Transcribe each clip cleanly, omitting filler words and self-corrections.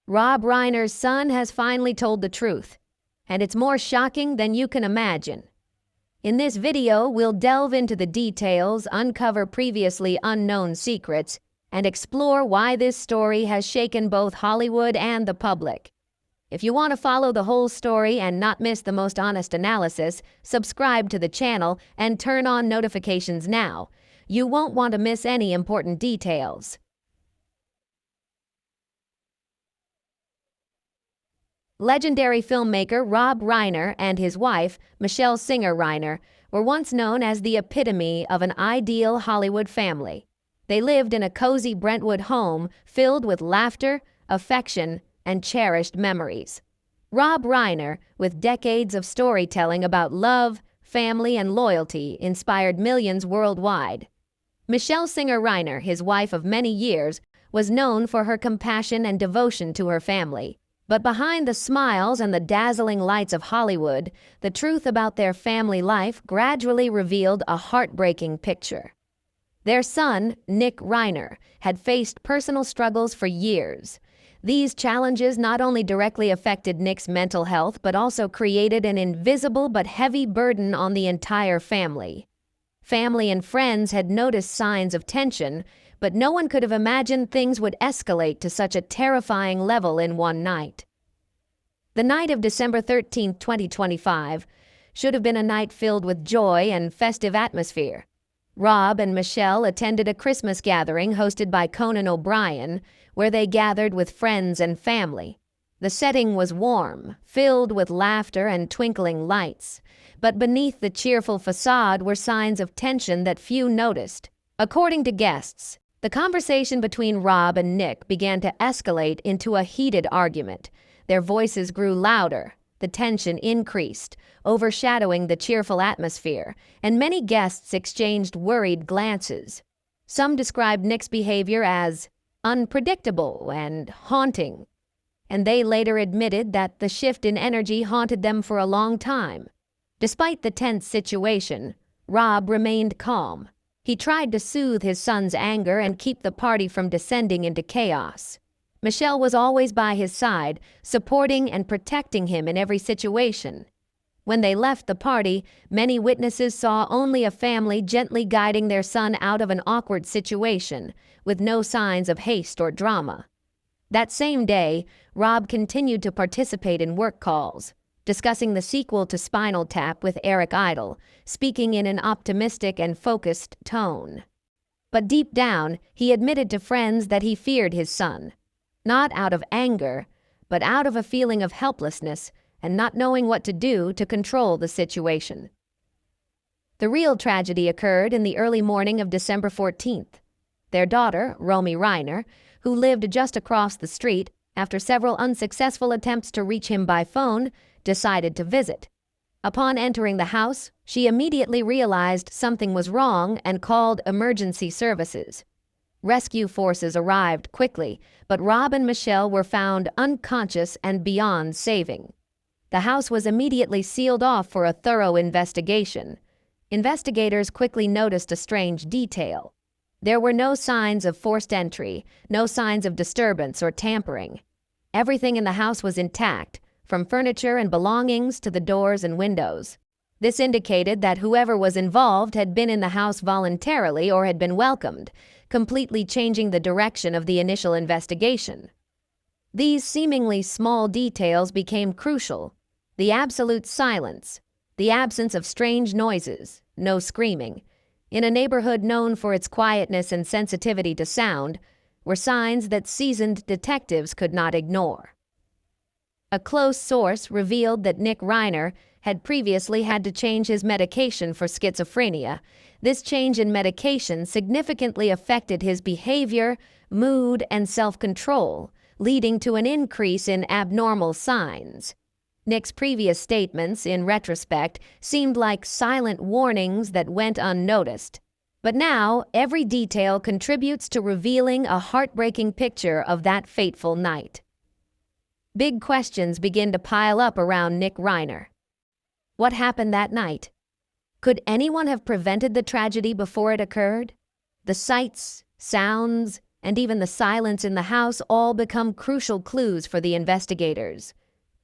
Rob Reiner's son has finally told the truth, and it's more shocking than you can imagine. In this video, we'll delve into the details, uncover previously unknown secrets, and explore why this story has shaken both Hollywood and the public. If you want to follow the whole story and not miss the most honest analysis, subscribe to the channel and turn on notifications now. You won't want to miss any important details. Legendary filmmaker Rob Reiner and his wife, Michelle Singer Reiner, were once known as the epitome of an ideal Hollywood family. They lived in a cozy Brentwood home filled with laughter, affection, and cherished memories. Rob Reiner, with decades of storytelling about love, family, and loyalty, inspired millions worldwide. Michelle Singer Reiner, his wife of many years, was known for her compassion and devotion to her family. But behind the smiles and the dazzling lights of Hollywood, the truth about their family life gradually revealed a heartbreaking picture. Their son, Nick Reiner, had faced personal struggles for years. These challenges not only directly affected Nick's mental health, but also created an invisible but heavy burden on the entire family. Family and friends had noticed signs of tension, but no one could have imagined things would escalate to such a terrifying level in one night. The night of December 13, 2025, should have been a night filled with joy and festive atmosphere. Rob and Michelle attended a Christmas gathering hosted by Conan O'Brien, where they gathered with friends and family. The setting was warm, filled with laughter and twinkling lights, but beneath the cheerful facade were signs of tension that few noticed. According to guests, the conversation between Rob and Nick began to escalate into a heated argument. Their voices grew louder, the tension increased, overshadowing the cheerful atmosphere, and many guests exchanged worried glances. Some described Nick's behavior as unpredictable and haunting, and they later admitted that the shift in energy haunted them for a long time. Despite the tense situation, Rob remained calm. He tried to soothe his son's anger and keep the party from descending into chaos. Michelle was always by his side, supporting and protecting him in every situation. When they left the party, many witnesses saw only a family gently guiding their son out of an awkward situation, with no signs of haste or drama. That same day, Rob continued to participate in work calls, discussing the sequel to Spinal Tap with Eric Idle, speaking in an optimistic and focused tone. But deep down, he admitted to friends that he feared his son, not out of anger, but out of a feeling of helplessness and not knowing what to do to control the situation. The real tragedy occurred in the early morning of December 14th. Their daughter, Romy Reiner, who lived just across the street, after several unsuccessful attempts to reach him by phone, decided to visit. Upon entering the house, she immediately realized something was wrong and called emergency services. Rescue forces arrived quickly, but Rob and Michelle were found unconscious and beyond saving. The house was immediately sealed off for a thorough investigation. Investigators quickly noticed a strange detail. There were no signs of forced entry, no signs of disturbance or tampering. Everything in the house was intact, from furniture and belongings to the doors and windows. This indicated that whoever was involved had been in the house voluntarily or had been welcomed, completely changing the direction of the initial investigation. These seemingly small details became crucial. The absolute silence, the absence of strange noises, no screaming, in a neighborhood known for its quietness and sensitivity to sound, were signs that seasoned detectives could not ignore. A close source revealed that Nick Reiner had previously had to change his medication for schizophrenia. This change in medication significantly affected his behavior, mood, and self-control, leading to an increase in abnormal signs. Nick's previous statements, in retrospect, seemed like silent warnings that went unnoticed. But now, every detail contributes to revealing a heartbreaking picture of that fateful night. Big questions begin to pile up around Nick Reiner. What happened that night? Could anyone have prevented the tragedy before it occurred? The sights, sounds, and even the silence in the house all become crucial clues for the investigators.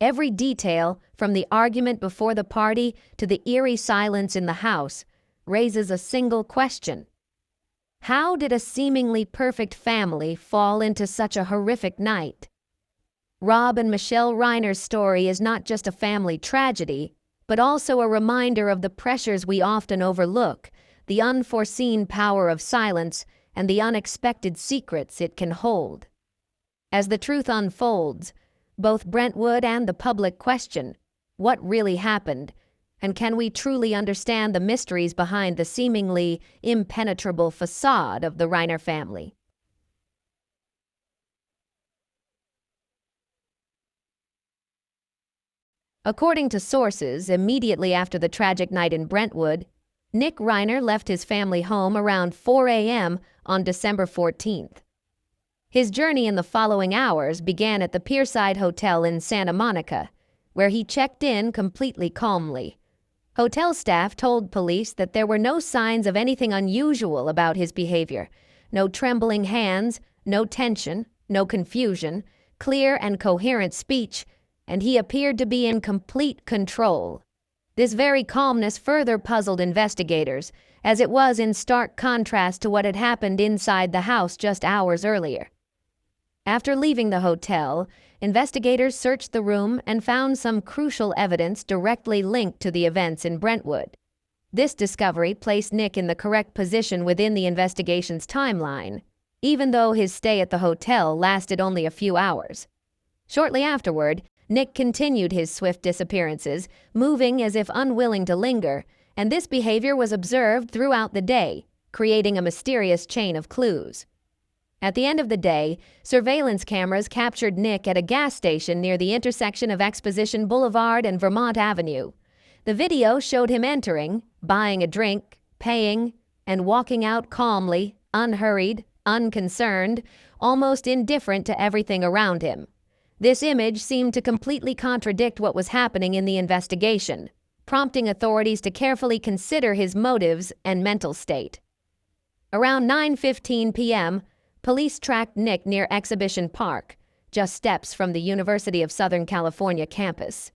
Every detail, from the argument before the party to the eerie silence in the house, raises a single question. How did a seemingly perfect family fall into such a horrific night? Rob and Michelle Reiner's story is not just a family tragedy, but also a reminder of the pressures we often overlook, the unforeseen power of silence, and the unexpected secrets it can hold. As the truth unfolds, both Brentwood and the public question, what really happened, and can we truly understand the mysteries behind the seemingly impenetrable facade of the Reiner family? According to sources, immediately after the tragic night in Brentwood, Nick Reiner left his family home around 4 a.m. on December 14th. His journey in the following hours began at the Pierside Hotel in Santa Monica, where he checked in completely calmly. Hotel staff told police that there were no signs of anything unusual about his behavior. No trembling hands, no tension, no confusion, clear and coherent speech, and he appeared to be in complete control. This very calmness further puzzled investigators, as it was in stark contrast to what had happened inside the house just hours earlier. After leaving the hotel, investigators searched the room and found some crucial evidence directly linked to the events in Brentwood. This discovery placed Nick in the correct position within the investigation's timeline, even though his stay at the hotel lasted only a few hours. Shortly afterward, Nick continued his swift disappearances, moving as if unwilling to linger, and this behavior was observed throughout the day, creating a mysterious chain of clues. At the end of the day, surveillance cameras captured Nick at a gas station near the intersection of Exposition Boulevard and Vermont Avenue. The video showed him entering, buying a drink, paying, and walking out calmly, unhurried, unconcerned, almost indifferent to everything around him. This image seemed to completely contradict what was happening in the investigation, prompting authorities to carefully consider his motives and mental state. Around 9:15 p.m., police tracked Nick near Exhibition Park, just steps from the University of Southern California campus.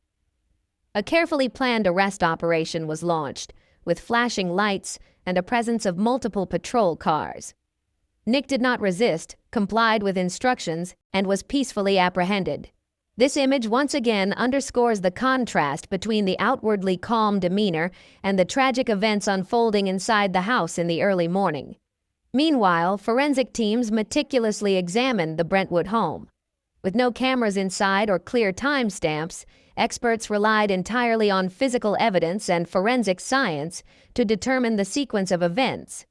A carefully planned arrest operation was launched, with flashing lights and a presence of multiple patrol cars. Nick did not resist, complied with instructions, and was peacefully apprehended. This image once again underscores the contrast between the outwardly calm demeanor and the tragic events unfolding inside the house in the early morning. Meanwhile, forensic teams meticulously examined the Brentwood home. With no cameras inside or clear timestamps, experts relied entirely on physical evidence and forensic science to determine the sequence of events.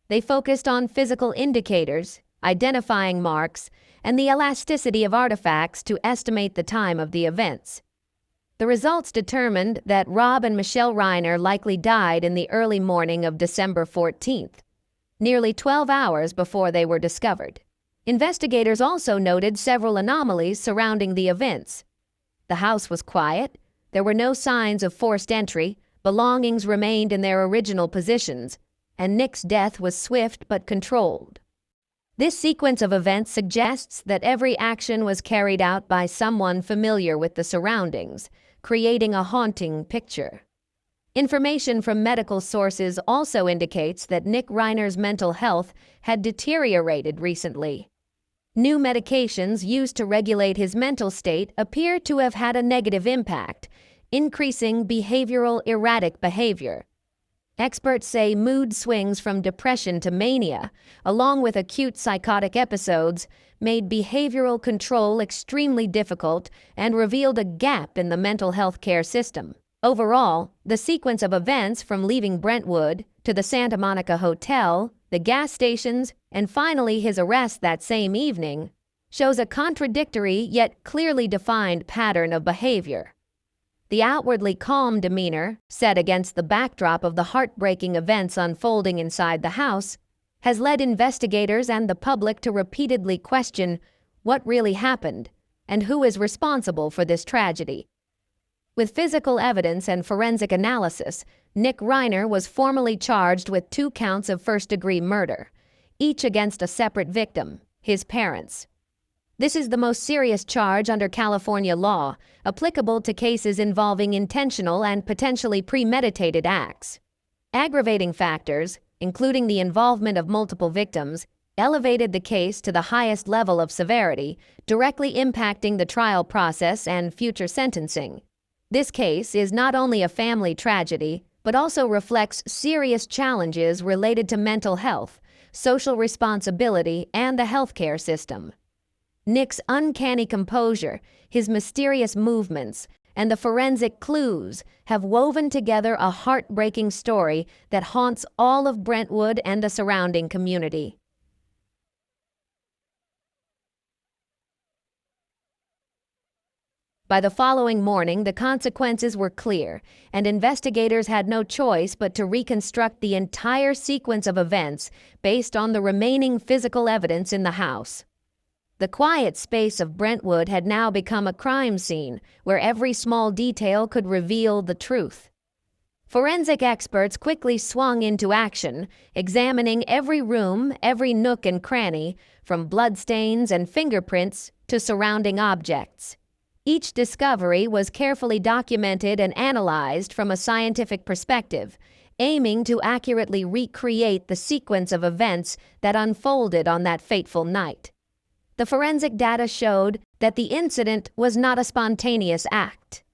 They focused on physical indicators, identifying marks, and the elasticity of artifacts to estimate the time of the events. The results determined that Rob and Michelle Reiner likely died in the early morning of December 14th, nearly 12 hours before they were discovered. Investigators also noted several anomalies surrounding the events. The house was quiet, there were no signs of forced entry, belongings remained in their original positions, and Nick's death was swift but controlled. This sequence of events suggests that every action was carried out by someone familiar with the surroundings, creating a haunting picture. Information from medical sources also indicates that Nick Reiner's mental health had deteriorated recently. New medications used to regulate his mental state appear to have had a negative impact, increasing behavioral erratic behavior. Experts say mood swings from depression to mania, along with acute psychotic episodes, made behavioral control extremely difficult and revealed a gap in the mental health care system. Overall, the sequence of events from leaving Brentwood to the Santa Monica Hotel, the gas stations, and finally his arrest that same evening shows a contradictory yet clearly defined pattern of behavior. The outwardly calm demeanor, set against the backdrop of the heartbreaking events unfolding inside the house, has led investigators and the public to repeatedly question what really happened and who is responsible for this tragedy. With physical evidence and forensic analysis, Nick Reiner was formally charged with 2 counts of first-degree murder, each against a separate victim, his parents. This is the most serious charge under California law, applicable to cases involving intentional and potentially premeditated acts. Aggravating factors, including the involvement of multiple victims, elevated the case to the highest level of severity, directly impacting the trial process and future sentencing. This case is not only a family tragedy, but also reflects serious challenges related to mental health, social responsibility, and the healthcare system. Nick's uncanny composure, his mysterious movements, and the forensic clues have woven together a heartbreaking story that haunts all of Brentwood and the surrounding community. By the following morning, the consequences were clear, and investigators had no choice but to reconstruct the entire sequence of events based on the remaining physical evidence in the house. The quiet space of Brentwood had now become a crime scene where every small detail could reveal the truth. Forensic experts quickly swung into action, examining every room, every nook and cranny, from bloodstains and fingerprints to surrounding objects. Each discovery was carefully documented and analyzed from a scientific perspective, aiming to accurately recreate the sequence of events that unfolded on that fateful night. The forensic data showed that the incident was not a spontaneous act.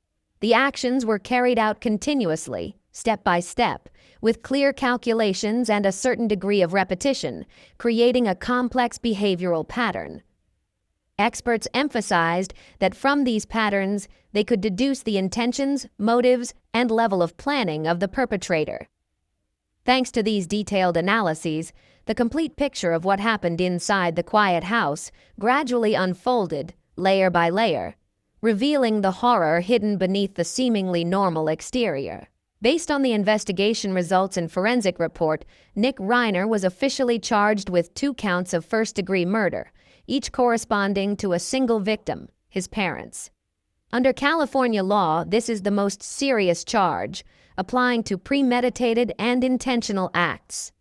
The actions were carried out continuously, step by step, with clear calculations and a certain degree of repetition, creating a complex behavioral pattern. Experts emphasized that from these patterns, they could deduce the intentions, motives, and level of planning of the perpetrator. Thanks to these detailed analyses, the complete picture of what happened inside the quiet house gradually unfolded, layer by layer, revealing the horror hidden beneath the seemingly normal exterior. Based on the investigation results and forensic report, Nick Reiner was officially charged with 2 counts of first-degree murder, each corresponding to a single victim, his parents. Under California law, this is the most serious charge, applying to premeditated and intentional acts.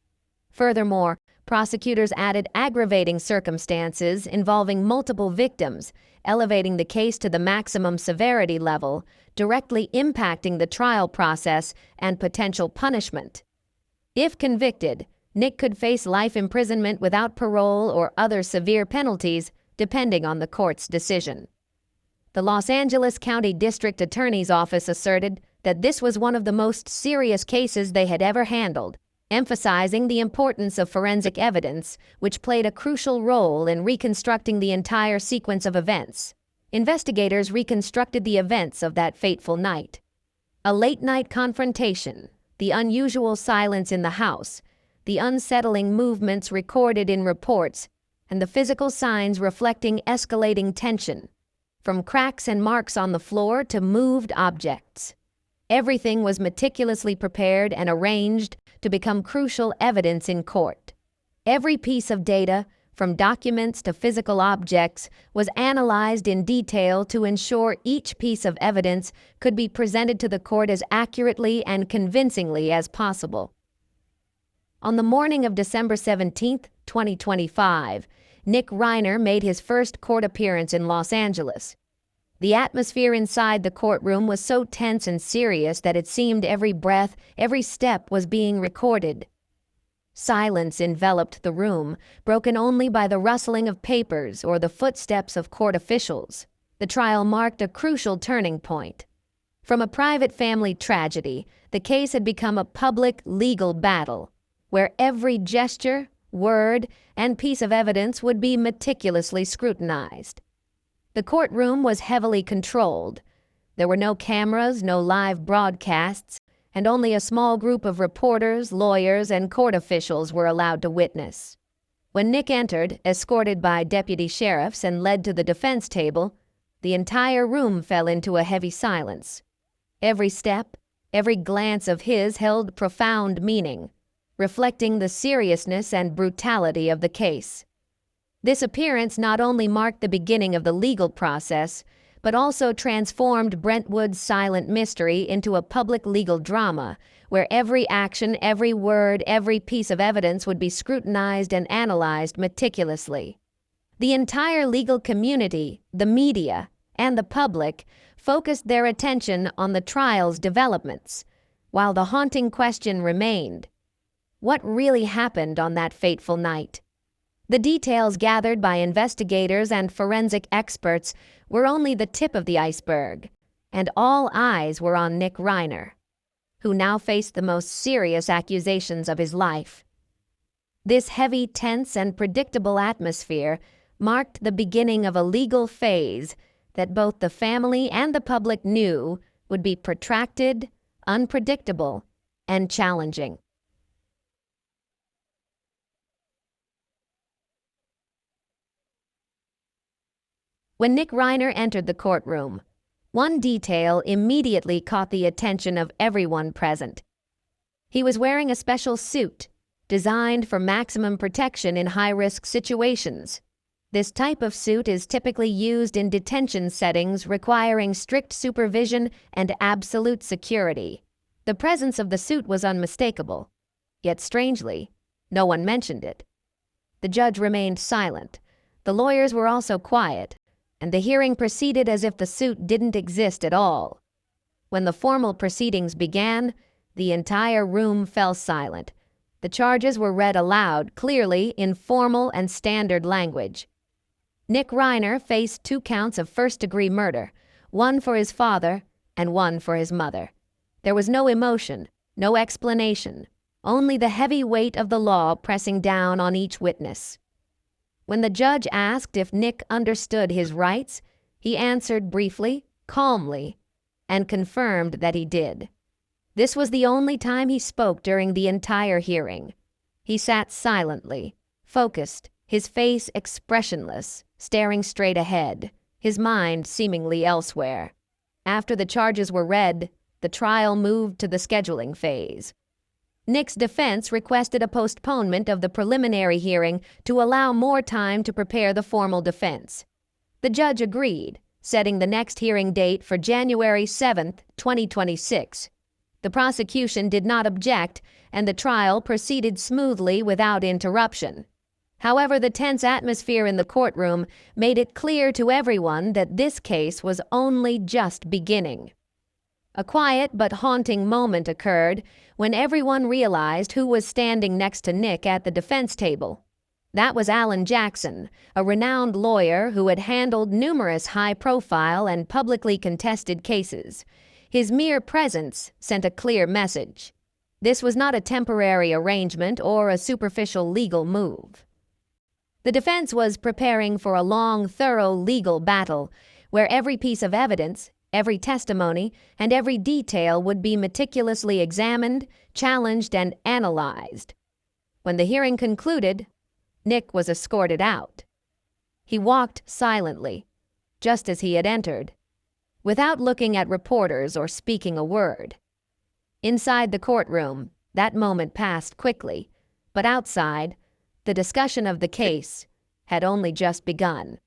Furthermore, prosecutors added aggravating circumstances involving multiple victims, elevating the case to the maximum severity level, directly impacting the trial process and potential punishment. If convicted, Nick could face life imprisonment without parole or other severe penalties, depending on the court's decision. The Los Angeles County District Attorney's Office asserted that this was one of the most serious cases they had ever handled, emphasizing the importance of forensic evidence, which played a crucial role in reconstructing the entire sequence of events. Investigators reconstructed the events of that fateful night. A late-night confrontation, the unusual silence in the house, the unsettling movements recorded in reports, and the physical signs reflecting escalating tension, from cracks and marks on the floor to moved objects. Everything was meticulously prepared and arranged to become crucial evidence in court. Every piece of data, from documents to physical objects, was analyzed in detail to ensure each piece of evidence could be presented to the court as accurately and convincingly as possible. On the morning of December 17, 2025, Nick Reiner made his first court appearance in Los Angeles. The atmosphere inside the courtroom was so tense and serious that it seemed every breath, every step was being recorded. Silence enveloped the room, broken only by the rustling of papers or the footsteps of court officials. The trial marked a crucial turning point. From a private family tragedy, the case had become a public legal battle, where every gesture, word, and piece of evidence would be meticulously scrutinized. The courtroom was heavily controlled. There were no cameras, no live broadcasts, and only a small group of reporters, lawyers, and court officials were allowed to witness. When Nick entered, escorted by deputy sheriffs and led to the defense table, the entire room fell into a heavy silence. Every step, every glance of his held profound meaning, reflecting the seriousness and brutality of the case. This appearance not only marked the beginning of the legal process, but also transformed Brentwood's silent mystery into a public legal drama, where every action, every word, every piece of evidence would be scrutinized and analyzed meticulously. The entire legal community, the media, and the public focused their attention on the trial's developments, while the haunting question remained: what really happened on that fateful night? The details gathered by investigators and forensic experts were only the tip of the iceberg, and all eyes were on Nick Reiner, who now faced the most serious accusations of his life. This heavy, tense, and predictable atmosphere marked the beginning of a legal phase that both the family and the public knew would be protracted, unpredictable, and challenging. When Nick Reiner entered the courtroom, one detail immediately caught the attention of everyone present. He was wearing a special suit designed for maximum protection in high-risk situations. This type of suit is typically used in detention settings requiring strict supervision and absolute security. The presence of the suit was unmistakable, yet strangely, no one mentioned it. The judge remained silent. The lawyers were also quiet, and the hearing proceeded as if the suit didn't exist at all. When the formal proceedings began, the entire room fell silent. The charges were read aloud, clearly in formal and standard language. Nick Reiner faced 2 counts of first-degree murder, one for his father and one for his mother. There was no emotion, no explanation, only the heavy weight of the law pressing down on each witness. When the judge asked if Nick understood his rights, he answered briefly, calmly, and confirmed that he did. This was the only time he spoke during the entire hearing. He sat silently, focused, his face expressionless, staring straight ahead, his mind seemingly elsewhere. After the charges were read, the trial moved to the scheduling phase. Nick's defense requested a postponement of the preliminary hearing to allow more time to prepare the formal defense. The judge agreed, setting the next hearing date for January 7, 2026. The prosecution did not object, and the trial proceeded smoothly without interruption. However, the tense atmosphere in the courtroom made it clear to everyone that this case was only just beginning. A quiet but haunting moment occurred when everyone realized who was standing next to Nick at the defense table. That was Alan Jackson, a renowned lawyer who had handled numerous high-profile and publicly contested cases. His mere presence sent a clear message. This was not a temporary arrangement or a superficial legal move. The defense was preparing for a long, thorough legal battle where every piece of evidence, every testimony, and every detail would be meticulously examined, challenged, and analyzed. When the hearing concluded, Nick was escorted out. He walked silently, just as he had entered, without looking at reporters or speaking a word. Inside the courtroom, that moment passed quickly, but outside, the discussion of the case had only just begun.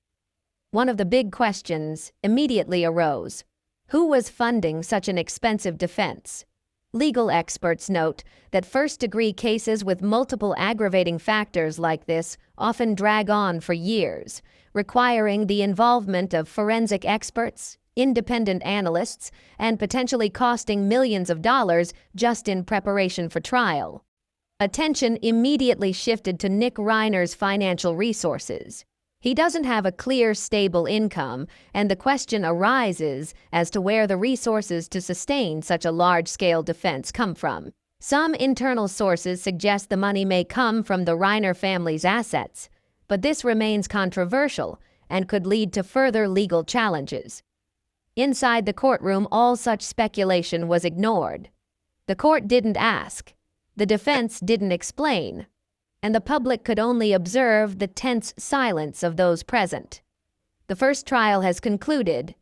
One of the big questions immediately arose: who was funding such an expensive defense? Legal experts note that first-degree cases with multiple aggravating factors like this often drag on for years, requiring the involvement of forensic experts, independent analysts, and potentially costing millions of dollars just in preparation for trial. Attention immediately shifted to Nick Reiner's financial resources. He doesn't have a clear, stable income, and the question arises as to where the resources to sustain such a large-scale defense come from. Some internal sources suggest the money may come from the Reiner family's assets, but this remains controversial and could lead to further legal challenges. Inside the courtroom, all such speculation was ignored. The court didn't ask, the defense didn't explain, and the public could only observe the tense silence of those present. The first trial has concluded,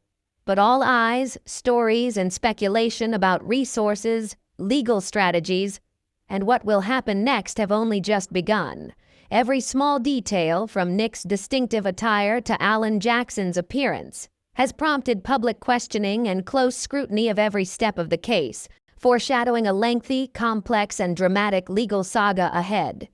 but all eyes, stories, and speculation about resources, legal strategies, and what will happen next have only just begun. Every small detail, from Nick's distinctive attire to Alan Jackson's appearance, has prompted public questioning and close scrutiny of every step of the case, foreshadowing a lengthy, complex, and dramatic legal saga ahead.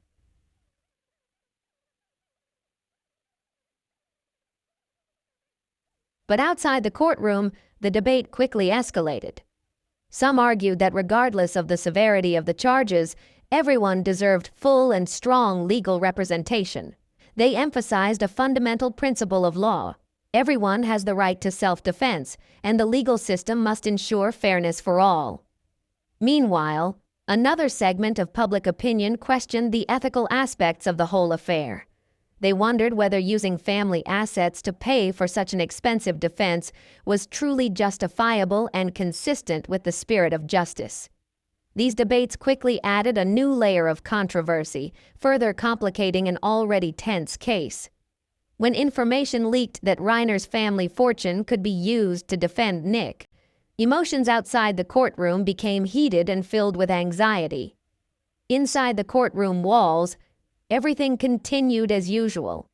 But outside the courtroom, the debate quickly escalated. Some argued that regardless of the severity of the charges, everyone deserved full and strong legal representation. They emphasized a fundamental principle of law. Everyone has the right to self-defense, and the legal system must ensure fairness for all. Meanwhile, another segment of public opinion questioned the ethical aspects of the whole affair. They wondered whether using family assets to pay for such an expensive defense was truly justifiable and consistent with the spirit of justice. These debates quickly added a new layer of controversy, further complicating an already tense case. When information leaked that Reiner's family fortune could be used to defend Nick, emotions outside the courtroom became heated and filled with anxiety. Inside the courtroom walls, everything continued as usual.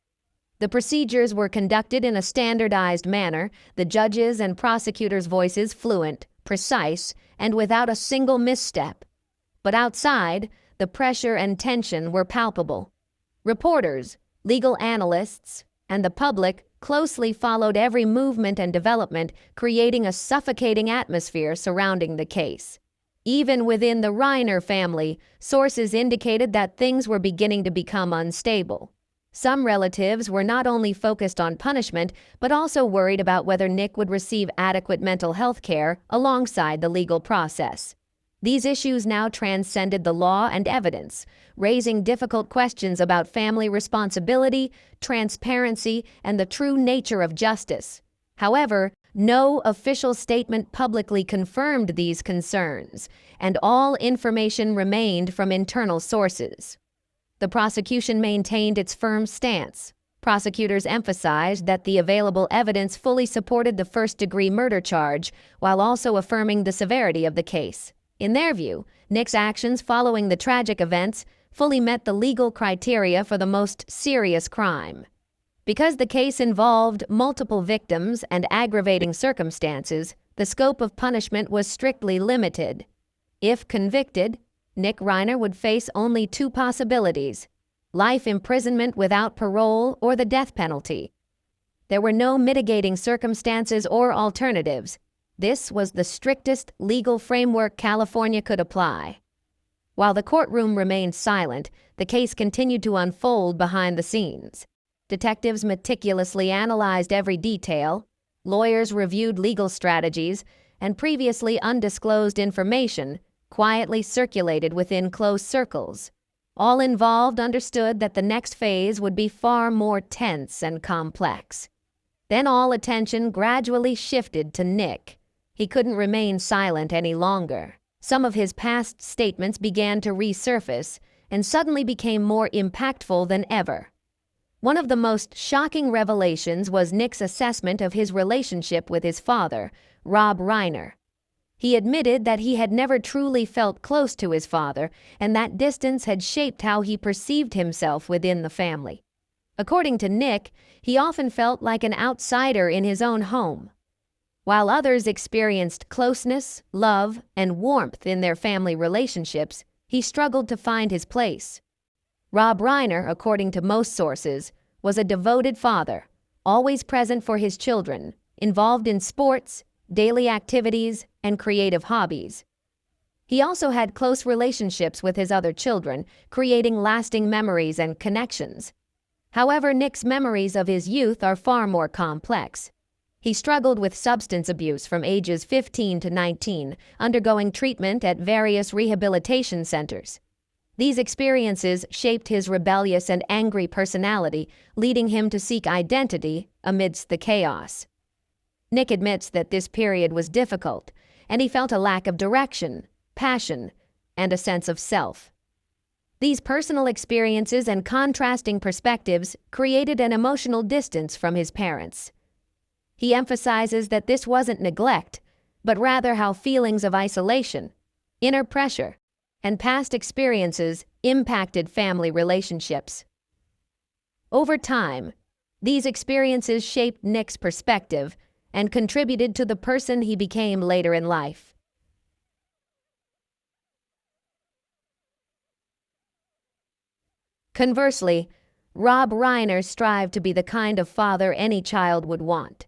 The procedures were conducted in a standardized manner, the judges' and prosecutors' voices fluent, precise, and without a single misstep. But outside, the pressure and tension were palpable. Reporters, legal analysts, and the public closely followed every movement and development, creating a suffocating atmosphere surrounding the case. Even within the Reiner family, sources indicated that things were beginning to become unstable. Some relatives were not only focused on punishment, but also worried about whether Nick would receive adequate mental health care alongside the legal process. These issues now transcended the law and evidence, raising difficult questions about family responsibility, transparency, and the true nature of justice. However, no official statement publicly confirmed these concerns, and all information remained from internal sources. The prosecution maintained its firm stance. Prosecutors emphasized that the available evidence fully supported the first-degree murder charge, while also affirming the severity of the case. In their view, Nick's actions following the tragic events fully met the legal criteria for the most serious crime. Because the case involved multiple victims and aggravating circumstances, the scope of punishment was strictly limited. If convicted, Nick Reiner would face only two possibilities: life imprisonment without parole or the death penalty. There were no mitigating circumstances or alternatives. This was the strictest legal framework California could apply. While the courtroom remained silent, the case continued to unfold behind the scenes. Detectives meticulously analyzed every detail, lawyers reviewed legal strategies, and previously undisclosed information quietly circulated within close circles. All involved understood that the next phase would be far more tense and complex. Then all attention gradually shifted to Nick. He couldn't remain silent any longer. Some of his past statements began to resurface and suddenly became more impactful than ever. One of the most shocking revelations was Nick's assessment of his relationship with his father, Rob Reiner. He admitted that he had never truly felt close to his father, and that distance had shaped how he perceived himself within the family. According to Nick, he often felt like an outsider in his own home. While others experienced closeness, love, and warmth in their family relationships, he struggled to find his place. Rob Reiner, according to most sources, was a devoted father, always present for his children, involved in sports, daily activities, and creative hobbies. He also had close relationships with his other children, creating lasting memories and connections. However, Nick's memories of his youth are far more complex. He struggled with substance abuse from ages 15 to 19, undergoing treatment at various rehabilitation centers. These experiences shaped his rebellious and angry personality, leading him to seek identity amidst the chaos. Nick admits that this period was difficult, and he felt a lack of direction, passion, and a sense of self. These personal experiences and contrasting perspectives created an emotional distance from his parents. He emphasizes that this wasn't neglect, but rather how feelings of isolation, inner pressure, and past experiences impacted family relationships. Over time, these experiences shaped Nick's perspective and contributed to the person he became later in life. Conversely, Rob Reiner strived to be the kind of father any child would want.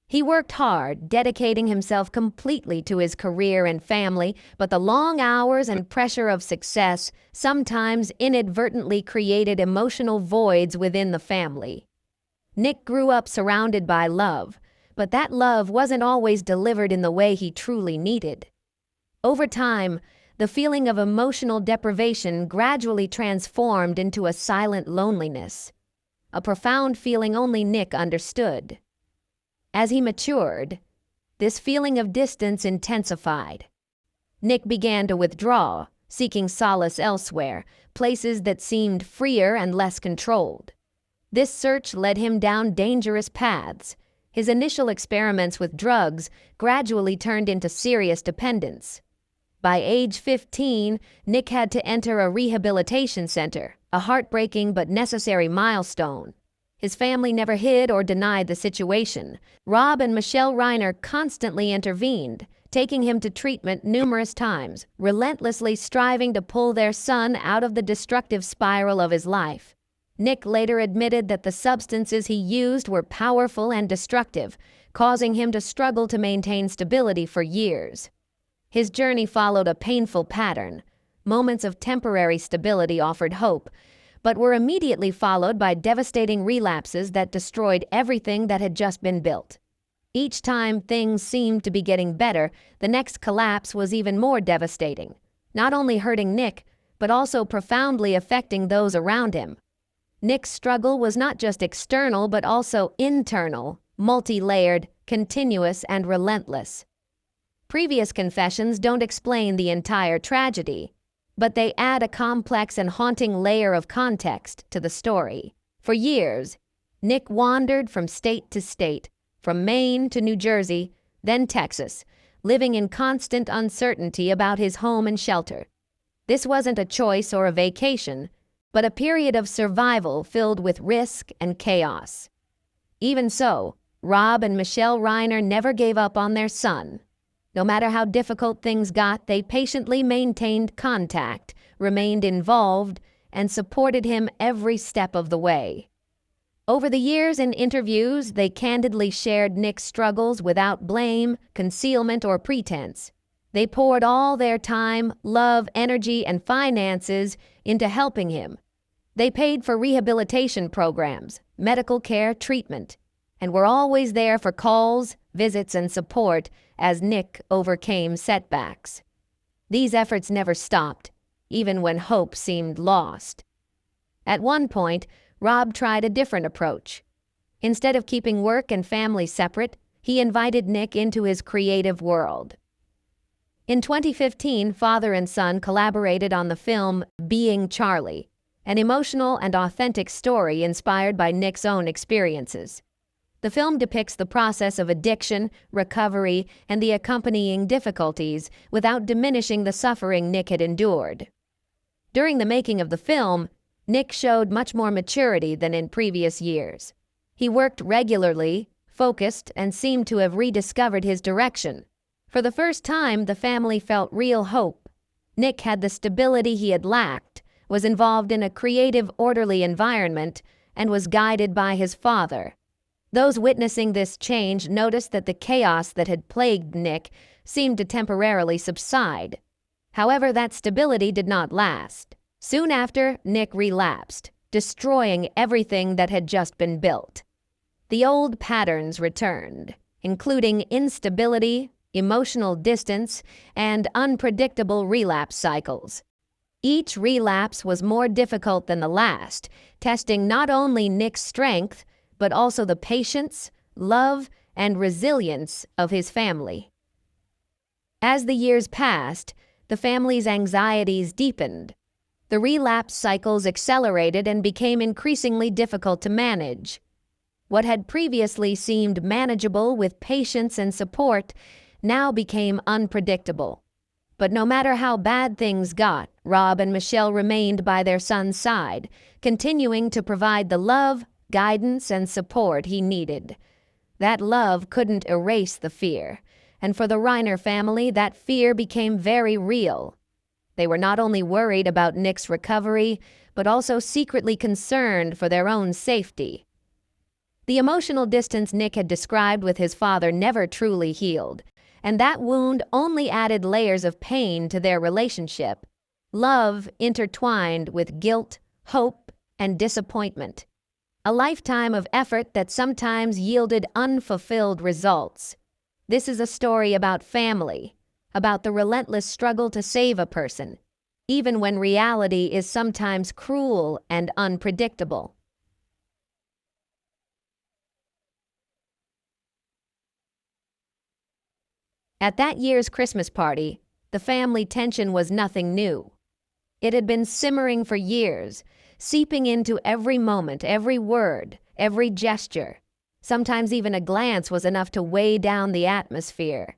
He worked hard, dedicating himself completely to his career and family, but the long hours and pressure of success sometimes inadvertently created emotional voids within the family. Nick grew up surrounded by love, but that love wasn't always delivered in the way he truly needed. Over time, the feeling of emotional deprivation gradually transformed into a silent loneliness, a profound feeling only Nick understood. As he matured, this feeling of distance intensified. Nick began to withdraw, seeking solace elsewhere, places that seemed freer and less controlled. This search led him down dangerous paths. His initial experiments with drugs gradually turned into serious dependence. By age 15, Nick had to enter a rehabilitation center, a heartbreaking but necessary milestone. His family never hid or denied the situation. Rob and Michelle Reiner constantly intervened, taking him to treatment numerous times, relentlessly striving to pull their son out of the destructive spiral of his life. Nick later admitted that the substances he used were powerful and destructive, causing him to struggle to maintain stability for years. His journey followed a painful pattern. Moments of temporary stability offered hope, but were immediately followed by devastating relapses that destroyed everything that had just been built. Each time things seemed to be getting better, the next collapse was even more devastating, not only hurting Nick, but also profoundly affecting those around him. Nick's struggle was not just external, but also internal, multi-layered, continuous, and relentless. Previous confessions don't explain the entire tragedy, but they add a complex and haunting layer of context to the story. For years, Nick wandered from state to state, from Maine to New Jersey, then Texas, living in constant uncertainty about his home and shelter. This wasn't a choice or a vacation, but a period of survival filled with risk and chaos. Even so, Rob and Michelle Reiner never gave up on their son. No matter how difficult things got, they patiently maintained contact, remained involved, and supported him every step of the way. Over the years in interviews, they candidly shared Nick's struggles without blame, concealment, or pretense. They poured all their time, love, energy, and finances into helping him. They paid for rehabilitation programs, medical care, treatment, and were always there for calls, visits, and support as Nick overcame setbacks. These efforts never stopped, even when hope seemed lost. At one point, Rob tried a different approach. Instead of keeping work and family separate, he invited Nick into his creative world. In 2015, father and son collaborated on the film Being Charlie, an emotional and authentic story inspired by Nick's own experiences. The film depicts the process of addiction, recovery, and the accompanying difficulties without diminishing the suffering Nick had endured. During the making of the film, Nick showed much more maturity than in previous years. He worked regularly, focused, and seemed to have rediscovered his direction. For the first time, the family felt real hope. Nick had the stability he had lacked, was involved in a creative, orderly environment, and was guided by his father. Those witnessing this change noticed that the chaos that had plagued Nick seemed to temporarily subside. However, that stability did not last. Soon after, Nick relapsed, destroying everything that had just been built. The old patterns returned, including instability, emotional distance, and unpredictable relapse cycles. Each relapse was more difficult than the last, testing not only Nick's strength, but also the patience, love, and resilience of his family. As the years passed, the family's anxieties deepened. The relapse cycles accelerated and became increasingly difficult to manage. What had previously seemed manageable with patience and support now became unpredictable. But no matter how bad things got, Rob and Michelle remained by their son's side, continuing to provide the love, guidance, and support he needed. That love couldn't erase the fear, and for the Reiner family, that fear became very real. They were not only worried about Nick's recovery, but also secretly concerned for their own safety. The emotional distance Nick had described with his father never truly healed, and that wound only added layers of pain to their relationship. Love intertwined with guilt, hope, and disappointment. A lifetime of effort that sometimes yielded unfulfilled results. This is a story about family, about the relentless struggle to save a person, even when reality is sometimes cruel and unpredictable. At that year's Christmas party, the family tension was nothing new. It had been simmering for years, seeping into every moment, every word, every gesture. Sometimes even a glance was enough to weigh down the atmosphere.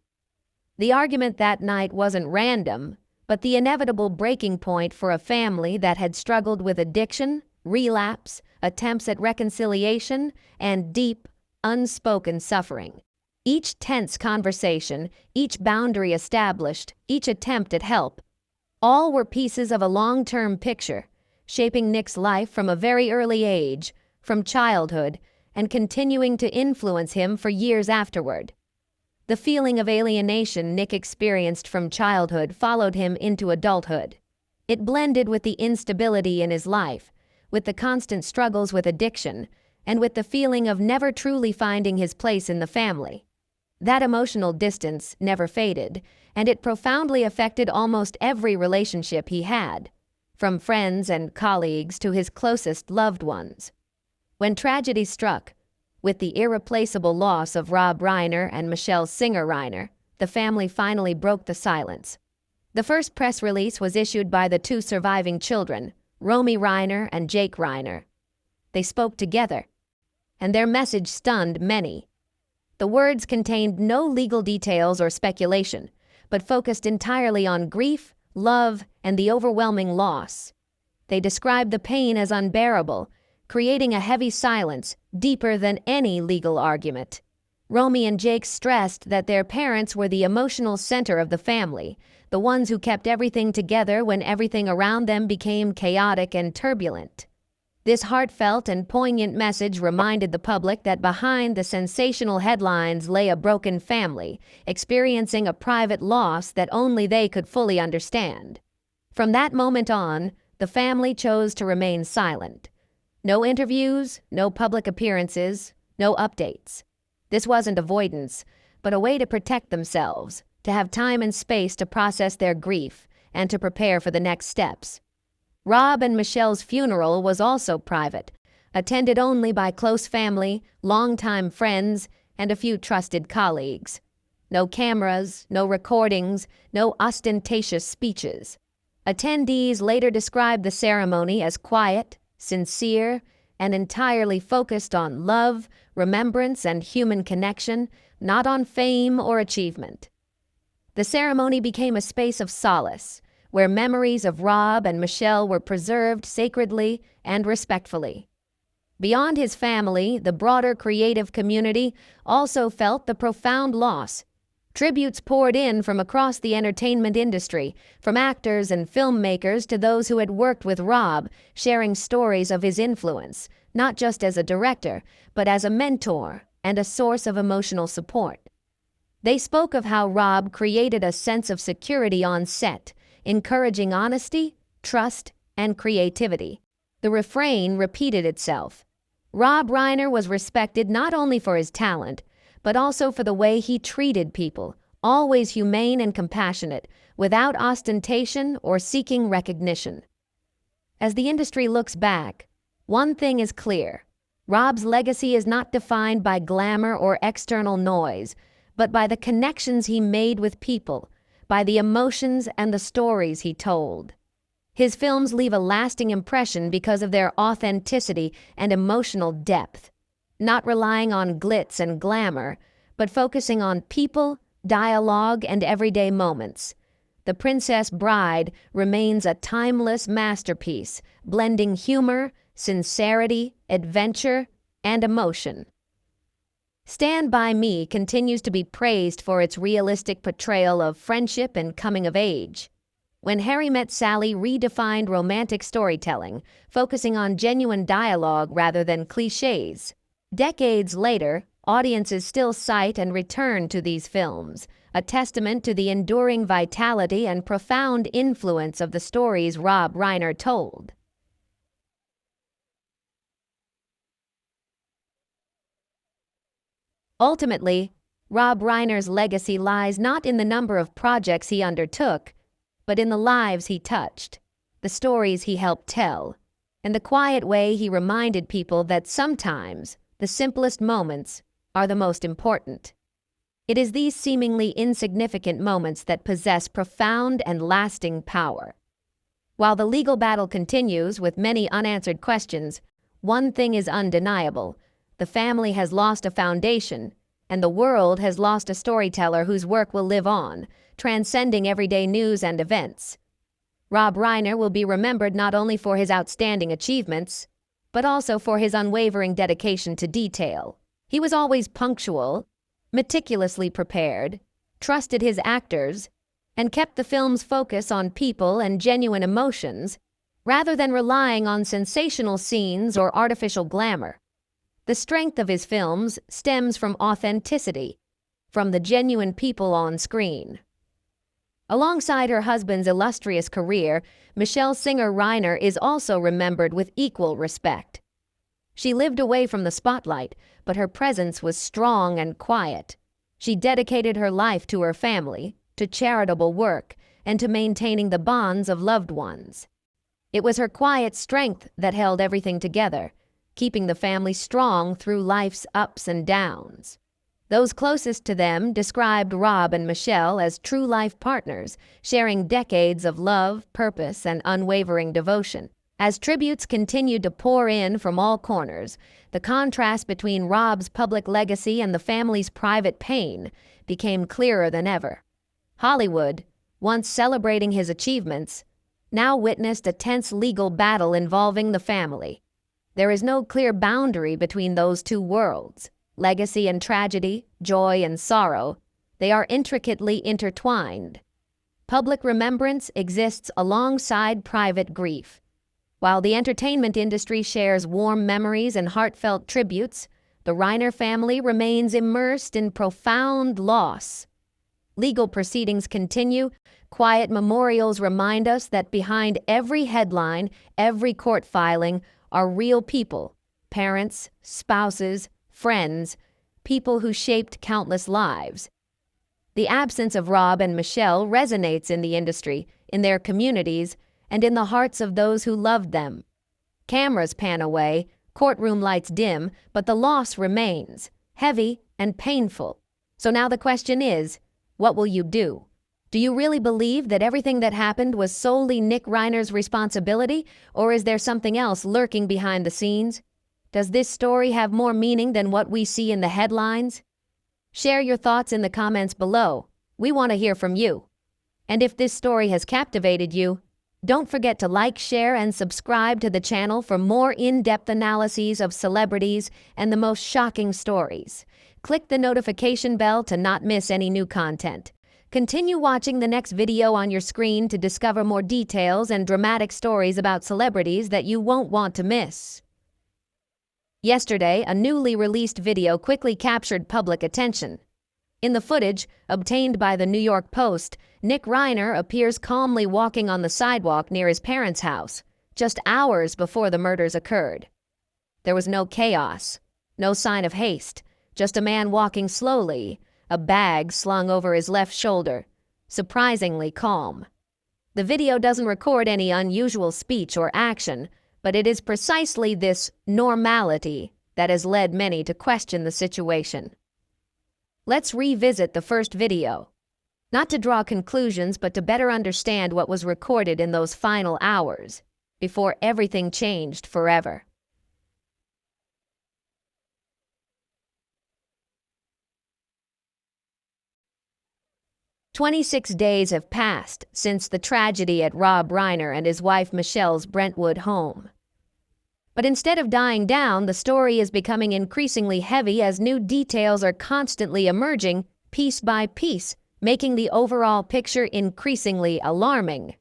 The argument that night wasn't random, but the inevitable breaking point for a family that had struggled with addiction, relapse, attempts at reconciliation, and deep, unspoken suffering. Each tense conversation, each boundary established, each attempt at help, all were pieces of a long-term picture, shaping Nick's life from a very early age, from childhood, and continuing to influence him for years afterward. The feeling of alienation Nick experienced from childhood followed him into adulthood. It blended with the instability in his life, with the constant struggles with addiction, and with the feeling of never truly finding his place in the family. That emotional distance never faded, and it profoundly affected almost every relationship he had, from friends and colleagues to his closest loved ones. When tragedy struck, with the irreplaceable loss of Rob Reiner and Michelle Singer Reiner, the family finally broke the silence. The first press release was issued by the two surviving children, Romy Reiner and Jake Reiner. They spoke together, and their message stunned many. The words contained no legal details or speculation, but focused entirely on grief, love, and the overwhelming loss. They described the pain as unbearable, creating a heavy silence deeper than any legal argument. Romy and Jake stressed that their parents were the emotional center of the family, the ones who kept everything together when everything around them became chaotic and turbulent. This heartfelt and poignant message reminded the public that behind the sensational headlines lay a broken family, experiencing a private loss that only they could fully understand. From that moment on, the family chose to remain silent. No interviews, no public appearances, no updates. This wasn't avoidance, but a way to protect themselves, to have time and space to process their grief, and to prepare for the next steps. Rob and Michelle's funeral was also private, attended only by close family, longtime friends, and a few trusted colleagues. No cameras, no recordings, no ostentatious speeches. Attendees later described the ceremony as quiet, sincere, and entirely focused on love, remembrance, and human connection, not on fame or achievement. The ceremony became a space of solace, where memories of Rob and Michelle were preserved sacredly and respectfully. Beyond his family, the broader creative community also felt the profound loss. Tributes poured in from across the entertainment industry, from actors and filmmakers to those who had worked with Rob, sharing stories of his influence, not just as a director, but as a mentor and a source of emotional support. They spoke of how Rob created a sense of security on set, encouraging honesty, trust, and creativity. The refrain repeated itself. Rob Reiner was respected not only for his talent, but also for the way he treated people, always humane and compassionate, without ostentation or seeking recognition. As the industry looks back, one thing is clear. Rob's legacy is not defined by glamour or external noise, but by the connections he made with people, by the emotions and the stories he told. His films leave a lasting impression because of their authenticity and emotional depth, not relying on glitz and glamour, but focusing on people, dialogue, and everyday moments. The Princess Bride remains a timeless masterpiece, blending humor, sincerity, adventure, and emotion. Stand By Me continues to be praised for its realistic portrayal of friendship and coming of age. When Harry Met Sally redefined romantic storytelling, focusing on genuine dialogue rather than cliches. Decades later, audiences still cite and return to these films, a testament to the enduring vitality and profound influence of the stories Rob Reiner told. Ultimately, Rob Reiner's legacy lies not in the number of projects he undertook, but in the lives he touched, the stories he helped tell, and the quiet way he reminded people that sometimes the simplest moments are the most important. It is these seemingly insignificant moments that possess profound and lasting power. While the legal battle continues with many unanswered questions, one thing is undeniable: the family has lost a foundation, and the world has lost a storyteller whose work will live on, transcending everyday news and events. Rob Reiner will be remembered not only for his outstanding achievements, but also for his unwavering dedication to detail. He was always punctual, meticulously prepared, trusted his actors, and kept the film's focus on people and genuine emotions, rather than relying on sensational scenes or artificial glamour. The strength of his films stems from authenticity, from the genuine people on screen. Alongside her husband's illustrious career, Michelle Singer Reiner is also remembered with equal respect. She lived away from the spotlight, but her presence was strong and quiet. She dedicated her life to her family, to charitable work, and to maintaining the bonds of loved ones. It was her quiet strength that held everything together, keeping the family strong through life's ups and downs. Those closest to them described Rob and Michelle as true life partners, sharing decades of love, purpose, and unwavering devotion. As tributes continued to pour in from all corners, the contrast between Rob's public legacy and the family's private pain became clearer than ever. Hollywood, once celebrating his achievements, now witnessed a tense legal battle involving the family. There is no clear boundary between those two worlds. Legacy and tragedy, joy and sorrow, they are intricately intertwined. Public remembrance exists alongside private grief. While the entertainment industry shares warm memories and heartfelt tributes, the Reiner family remains immersed in profound loss. Legal proceedings continue. Quiet memorials remind us that behind every headline, every court filing, are real people: parents, spouses, friends, people who shaped countless lives. The absence of Rob and Michelle resonates in the industry, in their communities, and in the hearts of those who loved them. Cameras pan away, courtroom lights dim, but the loss remains, heavy and painful. So now the question is, what will you do? Do you really believe that everything that happened was solely Nick Reiner's responsibility, or is there something else lurking behind the scenes? Does this story have more meaning than what we see in the headlines? Share your thoughts in the comments below. We want to hear from you. And if this story has captivated you, don't forget to like, share, and subscribe to the channel for more in-depth analyses of celebrities and the most shocking stories. Click the notification bell to not miss any new content. Continue watching the next video on your screen to discover more details and dramatic stories about celebrities that you won't want to miss. Yesterday, a newly released video quickly captured public attention. In the footage, obtained by the New York Post, Nick Reiner appears calmly walking on the sidewalk near his parents' house, just hours before the murders occurred. There was no chaos, no sign of haste, just a man walking slowly, a bag slung over his left shoulder, surprisingly calm. The video doesn't record any unusual speech or action, but it is precisely this normality that has led many to question the situation. Let's revisit the first video. Not to draw conclusions, but to better understand what was recorded in those final hours, before everything changed forever. "26 days have passed since the tragedy at Rob Reiner and his wife Michelle's Brentwood home. But instead of dying down, the story is becoming increasingly heavy as new details are constantly emerging, piece by piece, making the overall picture increasingly alarming.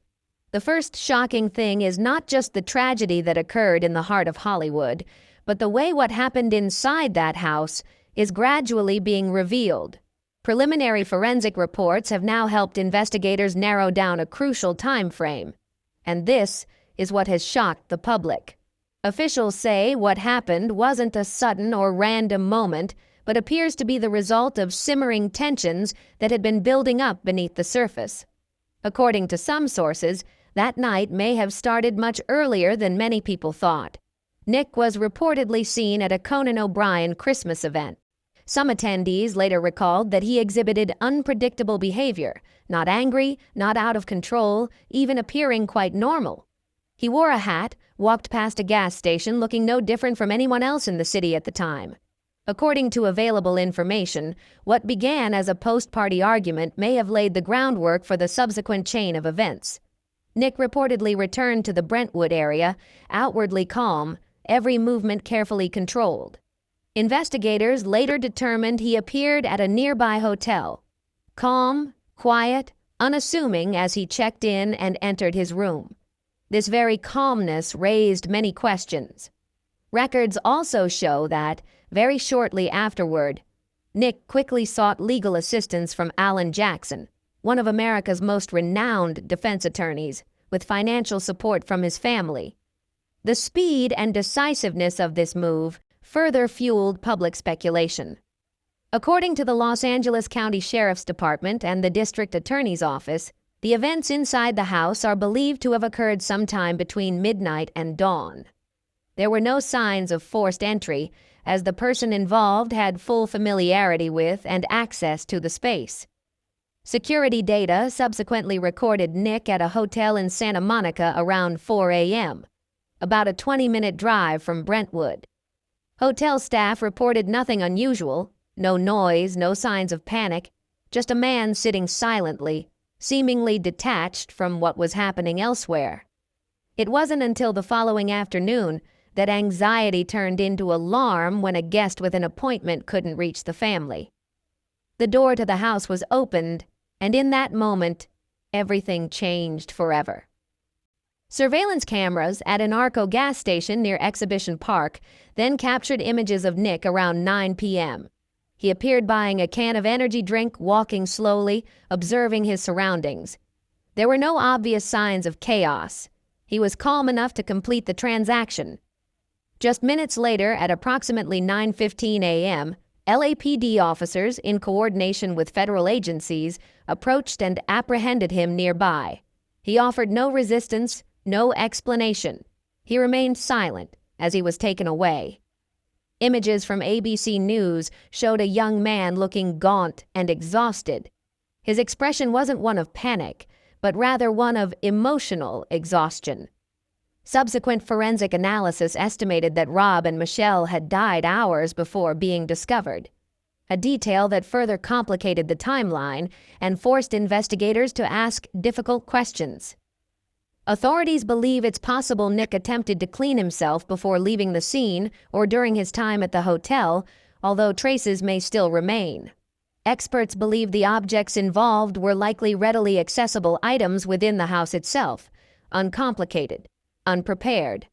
The first shocking thing is not just the tragedy that occurred in the heart of Hollywood, But the way what happened inside that house is gradually being revealed. Preliminary forensic reports have now helped investigators narrow down a crucial time frame. And this is what has shocked the public. Officials say what happened wasn't a sudden or random moment, but appears to be the result of simmering tensions that had been building up beneath the surface. According to some sources, that night may have started much earlier than many people thought. Nick was reportedly seen at a Conan O'Brien Christmas event. Some attendees later recalled that he exhibited unpredictable behavior, not angry, not out of control, even appearing quite normal. He wore a hat, walked past a gas station looking no different from anyone else in the city at the time. According to available information, what began as a post-party argument may have laid the groundwork for the subsequent chain of events. Nick reportedly returned to the Brentwood area, outwardly calm, every movement carefully controlled. Investigators later determined he appeared at a nearby hotel, calm, quiet, unassuming as he checked in and entered his room. This very calmness raised many questions. Records also show that, very shortly afterward, Nick quickly sought legal assistance from Alan Jackson, one of America's most renowned defense attorneys, with financial support from his family. The speed and decisiveness of this move further fueled public speculation. According to the Los Angeles County Sheriff's Department and the District Attorney's Office, the events inside the house are believed to have occurred sometime between midnight and dawn. There were no signs of forced entry, as the person involved had full familiarity with and access to the space. Security data subsequently recorded Nick at a hotel in Santa Monica around 4 a.m., about a 20-minute drive from Brentwood. Hotel staff reported nothing unusual, no noise, no signs of panic, just a man sitting silently, seemingly detached from what was happening elsewhere. It wasn't until the following afternoon that anxiety turned into alarm when a guest with an appointment couldn't reach the family. The door to the house was opened, and in that moment, everything changed forever. Surveillance cameras at an Arco gas station near Exhibition Park then captured images of Nick around 9 p.m. He appeared buying a can of energy drink, walking slowly, observing his surroundings. There were no obvious signs of chaos. He was calm enough to complete the transaction. Just minutes later, at approximately 9:15 a.m., LAPD officers, in coordination with federal agencies, approached and apprehended him nearby. He offered no resistance, no explanation. He remained silent as he was taken away. Images from ABC News showed a young man looking gaunt and exhausted. His expression wasn't one of panic, but rather one of emotional exhaustion. Subsequent forensic analysis estimated that Rob and Michelle had died hours before being discovered, a detail that further complicated the timeline and forced investigators to ask difficult questions. Authorities believe it's possible Nick attempted to clean himself before leaving the scene or during his time at the hotel, although traces may still remain. Experts believe the objects involved were likely readily accessible items within the house itself, uncomplicated, unprepared.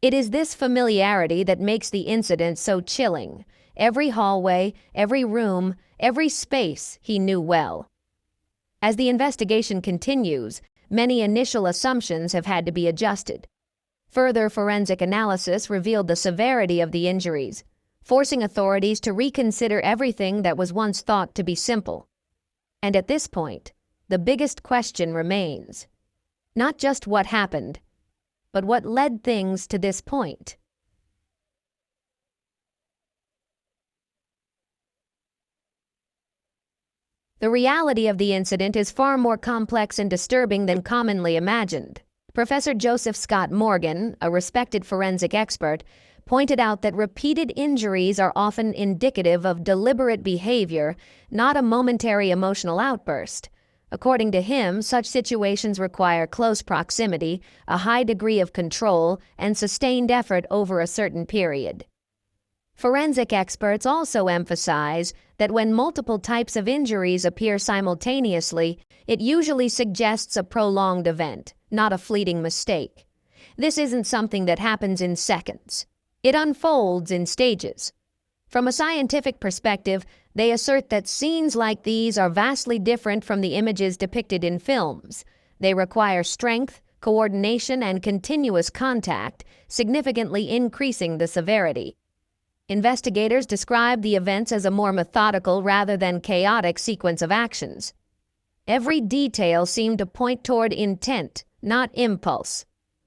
It is this familiarity that makes the incident so chilling. Every hallway, every room, every space he knew well. As the investigation continues, many initial assumptions have had to be adjusted. Further forensic analysis revealed the severity of the injuries, forcing authorities to reconsider everything that was once thought to be simple. And at this point, the biggest question remains: not just what happened, but what led things to this point. The reality of the incident is far more complex and disturbing than commonly imagined. Professor Joseph Scott Morgan, a respected forensic expert, pointed out that repeated injuries are often indicative of deliberate behavior, not a momentary emotional outburst. According to him, such situations require close proximity, a high degree of control, and sustained effort over a certain period. Forensic experts also emphasize that when multiple types of injuries appear simultaneously, it usually suggests a prolonged event, not a fleeting mistake. This isn't something that happens in seconds. It unfolds in stages. From a scientific perspective, they assert that scenes like these are vastly different from the images depicted in films. They require strength, coordination, and continuous contact, significantly increasing the severity. Investigators describe the events as a more methodical rather than chaotic sequence of actions. Every detail seemed to point toward intent, not impulse.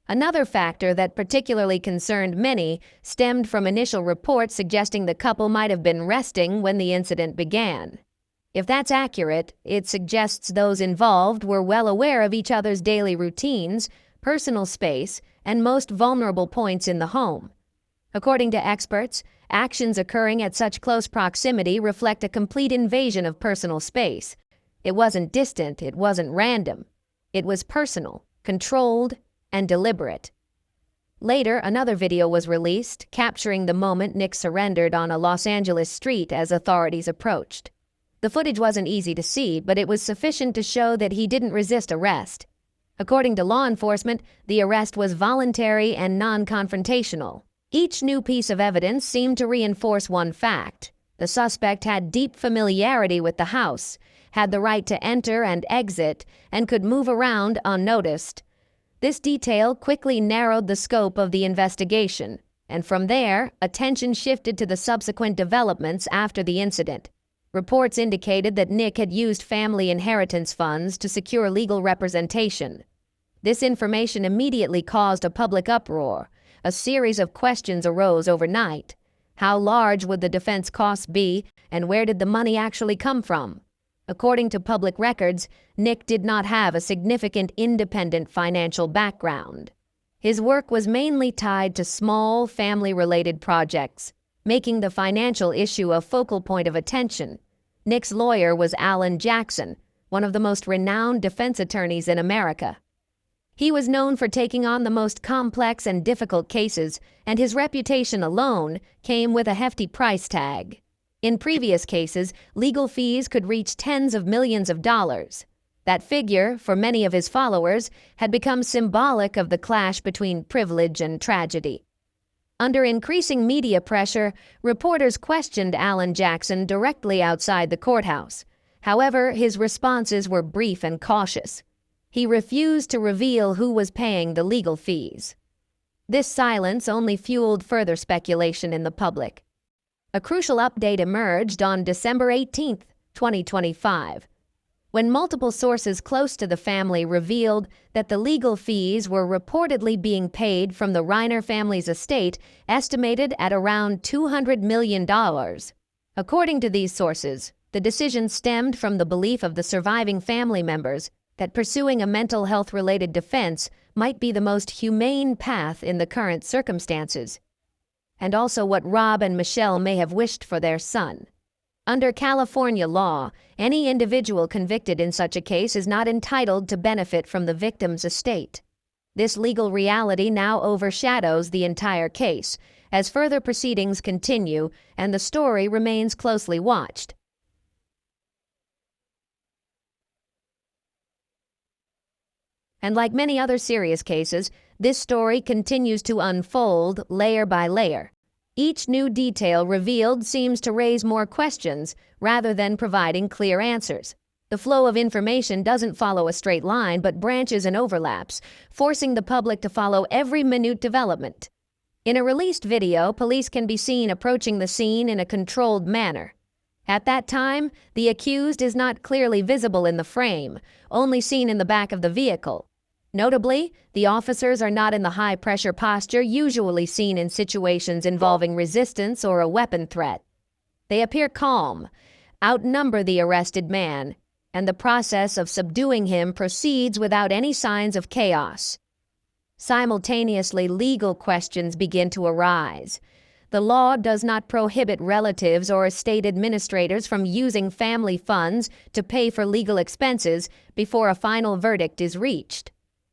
Another factor that particularly concerned many stemmed from initial reports suggesting the couple might have been resting when the incident began. If that's accurate, it suggests those involved were well aware of each other's daily routines, personal space, and most vulnerable points in the home. According to experts, actions occurring at such close proximity reflect a complete invasion of personal space. It wasn't distant, it wasn't random. It was personal, controlled, and deliberate. Later, another video was released, capturing the moment Nick surrendered on a Los Angeles street as authorities approached. The footage wasn't easy to see, but it was sufficient to show that he didn't resist arrest. According to law enforcement, the arrest was voluntary and non-confrontational. Each new piece of evidence seemed to reinforce one fact. The suspect had deep familiarity with the house, had the right to enter and exit, and could move around unnoticed. This detail quickly narrowed the scope of the investigation, and from there, attention shifted to the subsequent developments after the incident. Reports indicated that Nick had used family inheritance funds to secure legal representation. This information immediately caused a public uproar. A series of questions arose overnight. How large would the defense costs be, and where did the money actually come from? According to public records, Nick did not have a significant independent financial background. His work was mainly tied to small, family-related projects, making the financial issue a focal point of attention. Nick's lawyer was Alan Jackson, one of the most renowned defense attorneys in America. He was known for taking on the most complex and difficult cases, and his reputation alone came with a hefty price tag. In previous cases, legal fees could reach tens of millions of dollars. That figure, for many of his followers, had become symbolic of the clash between privilege and tragedy. Under increasing media pressure, reporters questioned Alan Jackson directly outside the courthouse. However, his responses were brief and cautious. He refused to reveal who was paying the legal fees. This silence only fueled further speculation in the public. A crucial update emerged on December 18, 2025, when multiple sources close to the family revealed that the legal fees were reportedly being paid from the Reiner family's estate, estimated at around $200 million. According to these sources, the decision stemmed from the belief of the surviving family members that pursuing a mental health-related defense might be the most humane path in the current circumstances, and also what Rob and Michelle may have wished for their son. Under California law, any individual convicted in such a case is not entitled to benefit from the victim's estate. This legal reality now overshadows the entire case, as further proceedings continue and the story remains closely watched. And like many other serious cases, this story continues to unfold layer by layer. Each new detail revealed seems to raise more questions rather than providing clear answers. The flow of information doesn't follow a straight line but branches and overlaps, forcing the public to follow every minute development. In a released video, police can be seen approaching the scene in a controlled manner. At that time, the accused is not clearly visible in the frame, only seen in the back of the vehicle. Notably, the officers are not in the high-pressure posture usually seen in situations involving resistance or a weapon threat. They appear calm, outnumber the arrested man, and the process of subduing him proceeds without any signs of chaos. Simultaneously, legal questions begin to arise. The law does not prohibit relatives or estate administrators from using family funds to pay for legal expenses before a final verdict is reached.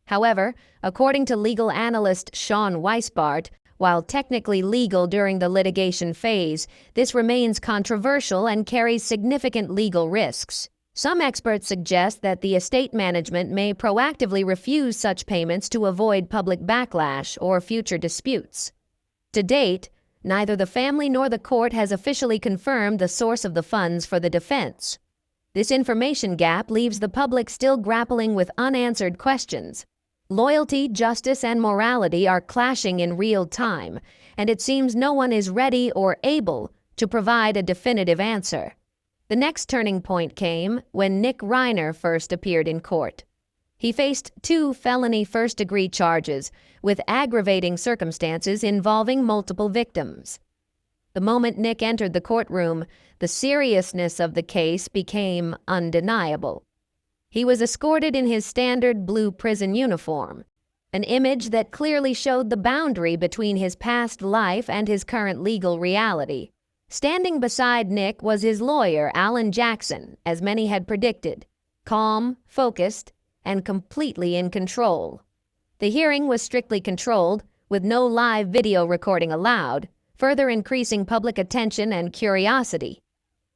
However, according to legal analyst Sean Weisbart, while technically legal during the litigation phase, this remains controversial and carries significant legal risks. Some experts suggest that the estate management may proactively refuse such payments to avoid public backlash or future disputes. To date, neither the family nor the court has officially confirmed the source of the funds for the defense. This information gap leaves the public still grappling with unanswered questions. Loyalty, justice, and morality are clashing in real time, and it seems no one is ready or able to provide a definitive answer. The next turning point came when Nick Reiner first appeared in court. He faced 2 felony first-degree charges with aggravating circumstances involving multiple victims. The moment Nick entered the courtroom, the seriousness of the case became undeniable. He was escorted in his standard blue prison uniform, an image that clearly showed the boundary between his past life and his current legal reality. Standing beside Nick was his lawyer, Alan Jackson, as many had predicted, calm, focused, and completely in control. The hearing was strictly controlled, with no live video recording allowed, further increasing public attention and curiosity.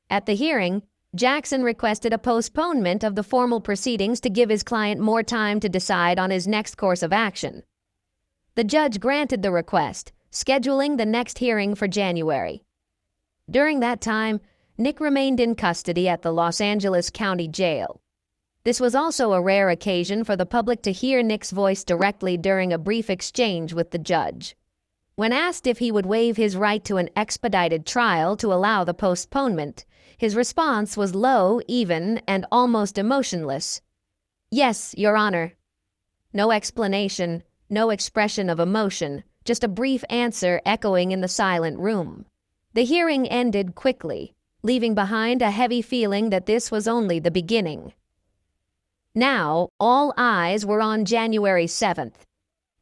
At the hearing, Jackson requested a postponement of the formal proceedings to give his client more time to decide on his next course of action. The judge granted the request, scheduling the next hearing for January. During that time, Nick remained in custody at the Los Angeles County Jail. This was also a rare occasion for the public to hear Nick's voice directly during a brief exchange with the judge. When asked if he would waive his right to an expedited trial to allow the postponement, his response was low, even, and almost emotionless. "Yes, Your Honor." No explanation, no expression of emotion, just a brief answer echoing in the silent room. The hearing ended quickly, leaving behind a heavy feeling that this was only the beginning. Now, all eyes were on January 7th,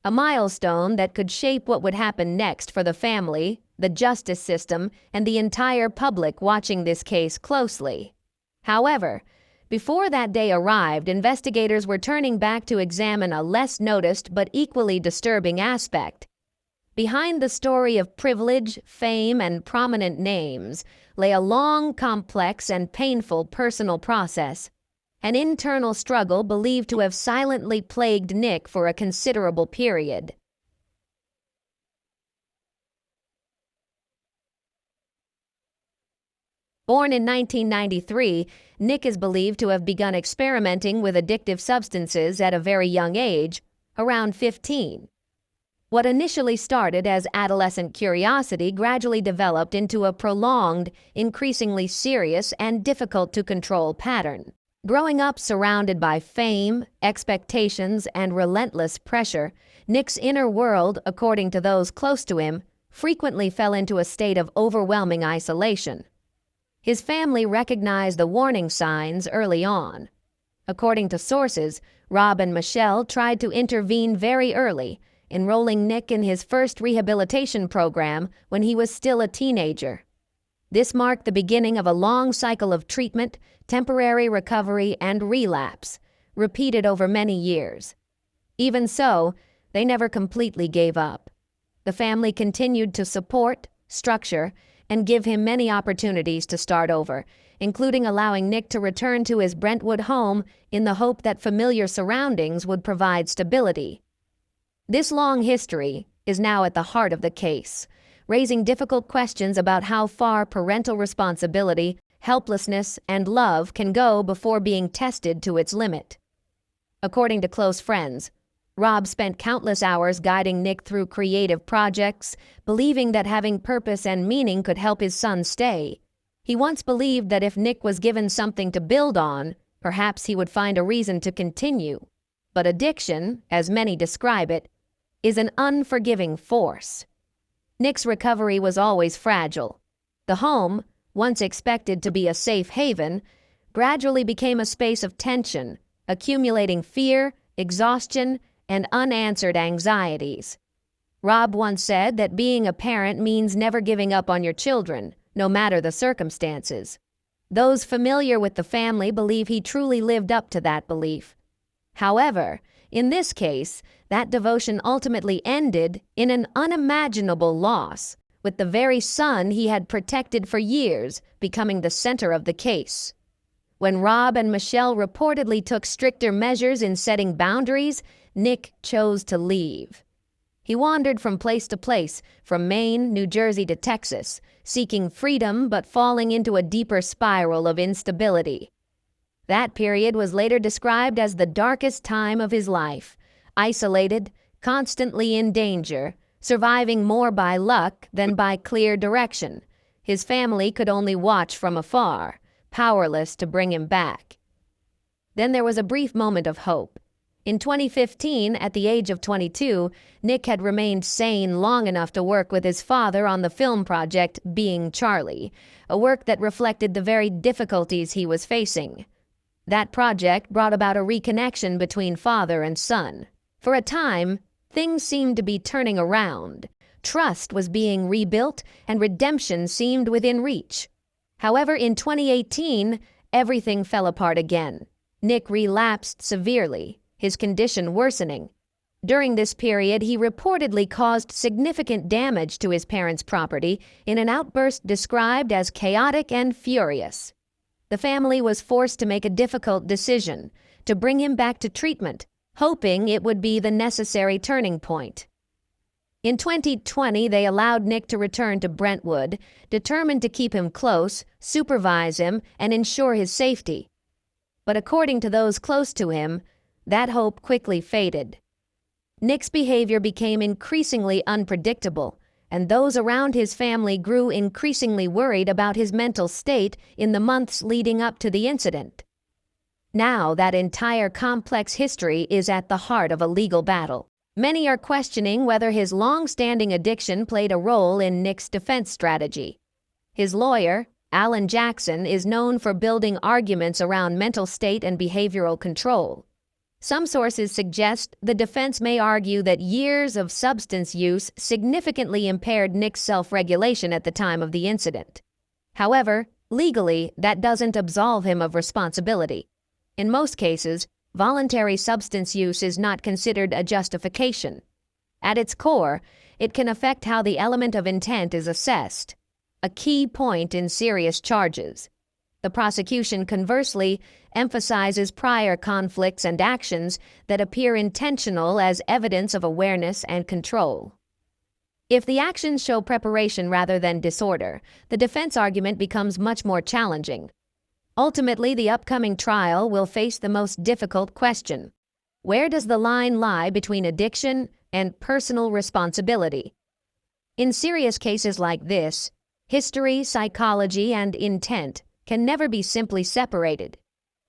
a milestone that could shape what would happen next for the family, the justice system, and the entire public watching this case closely. However, before that day arrived, investigators were turning back to examine a less noticed but equally disturbing aspect. Behind the story of privilege, fame, and prominent names lay a long, complex, and painful personal process, an internal struggle believed to have silently plagued Nick for a considerable period. Born in 1993, Nick is believed to have begun experimenting with addictive substances at a very young age, around 15. What initially started as adolescent curiosity gradually developed into a prolonged, increasingly serious, and difficult-to-control pattern. Growing up surrounded by fame, expectations, and relentless pressure, Nick's inner world, according to those close to him, frequently fell into a state of overwhelming isolation. His family recognized the warning signs early on. According to sources, Rob and Michelle tried to intervene very early, enrolling Nick in his first rehabilitation program when he was still a teenager. This marked the beginning of a long cycle of treatment, temporary recovery, and relapse, repeated over many years. Even so, they never completely gave up. The family continued to support, structure, and give him many opportunities to start over, including allowing Nick to return to his Brentwood home in the hope that familiar surroundings would provide stability. This long history is now at the heart of the case, raising difficult questions about how far parental responsibility, helplessness, and love can go before being tested to its limit. According to close friends, Rob spent countless hours guiding Nick through creative projects, believing that having purpose and meaning could help his son stay. He once believed that if Nick was given something to build on, perhaps he would find a reason to continue. But addiction, as many describe it, is an unforgiving force. Nick's recovery was always fragile. The home, once expected to be a safe haven, gradually became a space of tension, accumulating fear, exhaustion, and unanswered anxieties. Rob once said that being a parent means never giving up on your children, no matter the circumstances. Those familiar with the family believe he truly lived up to that belief. However, in this case, that devotion ultimately ended in an unimaginable loss, with the very son he had protected for years becoming the center of the case. When Rob and Michelle reportedly took stricter measures in setting boundaries, Nick chose to leave. He wandered from place to place, from Maine, New Jersey to Texas, seeking freedom but falling into a deeper spiral of instability. That period was later described as the darkest time of his life, isolated, constantly in danger, surviving more by luck than by clear direction. His family could only watch from afar, powerless to bring him back. Then there was a brief moment of hope. In 2015, at the age of 22, Nick had remained sane long enough to work with his father on the film project Being Charlie, a work that reflected the very difficulties he was facing. That project brought about a reconnection between father and son. For a time, things seemed to be turning around. Trust was being rebuilt, and redemption seemed within reach. However, in 2018, everything fell apart again. Nick relapsed severely, his condition worsening. During this period, he reportedly caused significant damage to his parents' property in an outburst described as chaotic and furious. The family was forced to make a difficult decision, to bring him back to treatment, hoping it would be the necessary turning point. In 2020, they allowed Nick to return to Brentwood, determined to keep him close, supervise him, and ensure his safety. But according to those close to him, that hope quickly faded. Nick's behavior became increasingly unpredictable, and those around his family grew increasingly worried about his mental state in the months leading up to the incident. Now, that entire complex history is at the heart of a legal battle. Many are questioning whether his long-standing addiction played a role in Nick's defense strategy. His lawyer, Alan Jackson, is known for building arguments around mental state and behavioral control. Some sources suggest the defense may argue that years of substance use significantly impaired Nick's self-regulation at the time of the incident. However, legally, that doesn't absolve him of responsibility. In most cases, voluntary substance use is not considered a justification. At its core, it can affect how the element of intent is assessed, a key point in serious charges. The prosecution, conversely, emphasizes prior conflicts and actions that appear intentional as evidence of awareness and control. If the actions show preparation rather than disorder, the defense argument becomes much more challenging. Ultimately, the upcoming trial will face the most difficult question. Where does the line lie between addiction and personal responsibility? In serious cases like this, history, psychology, and intent can never be simply separated.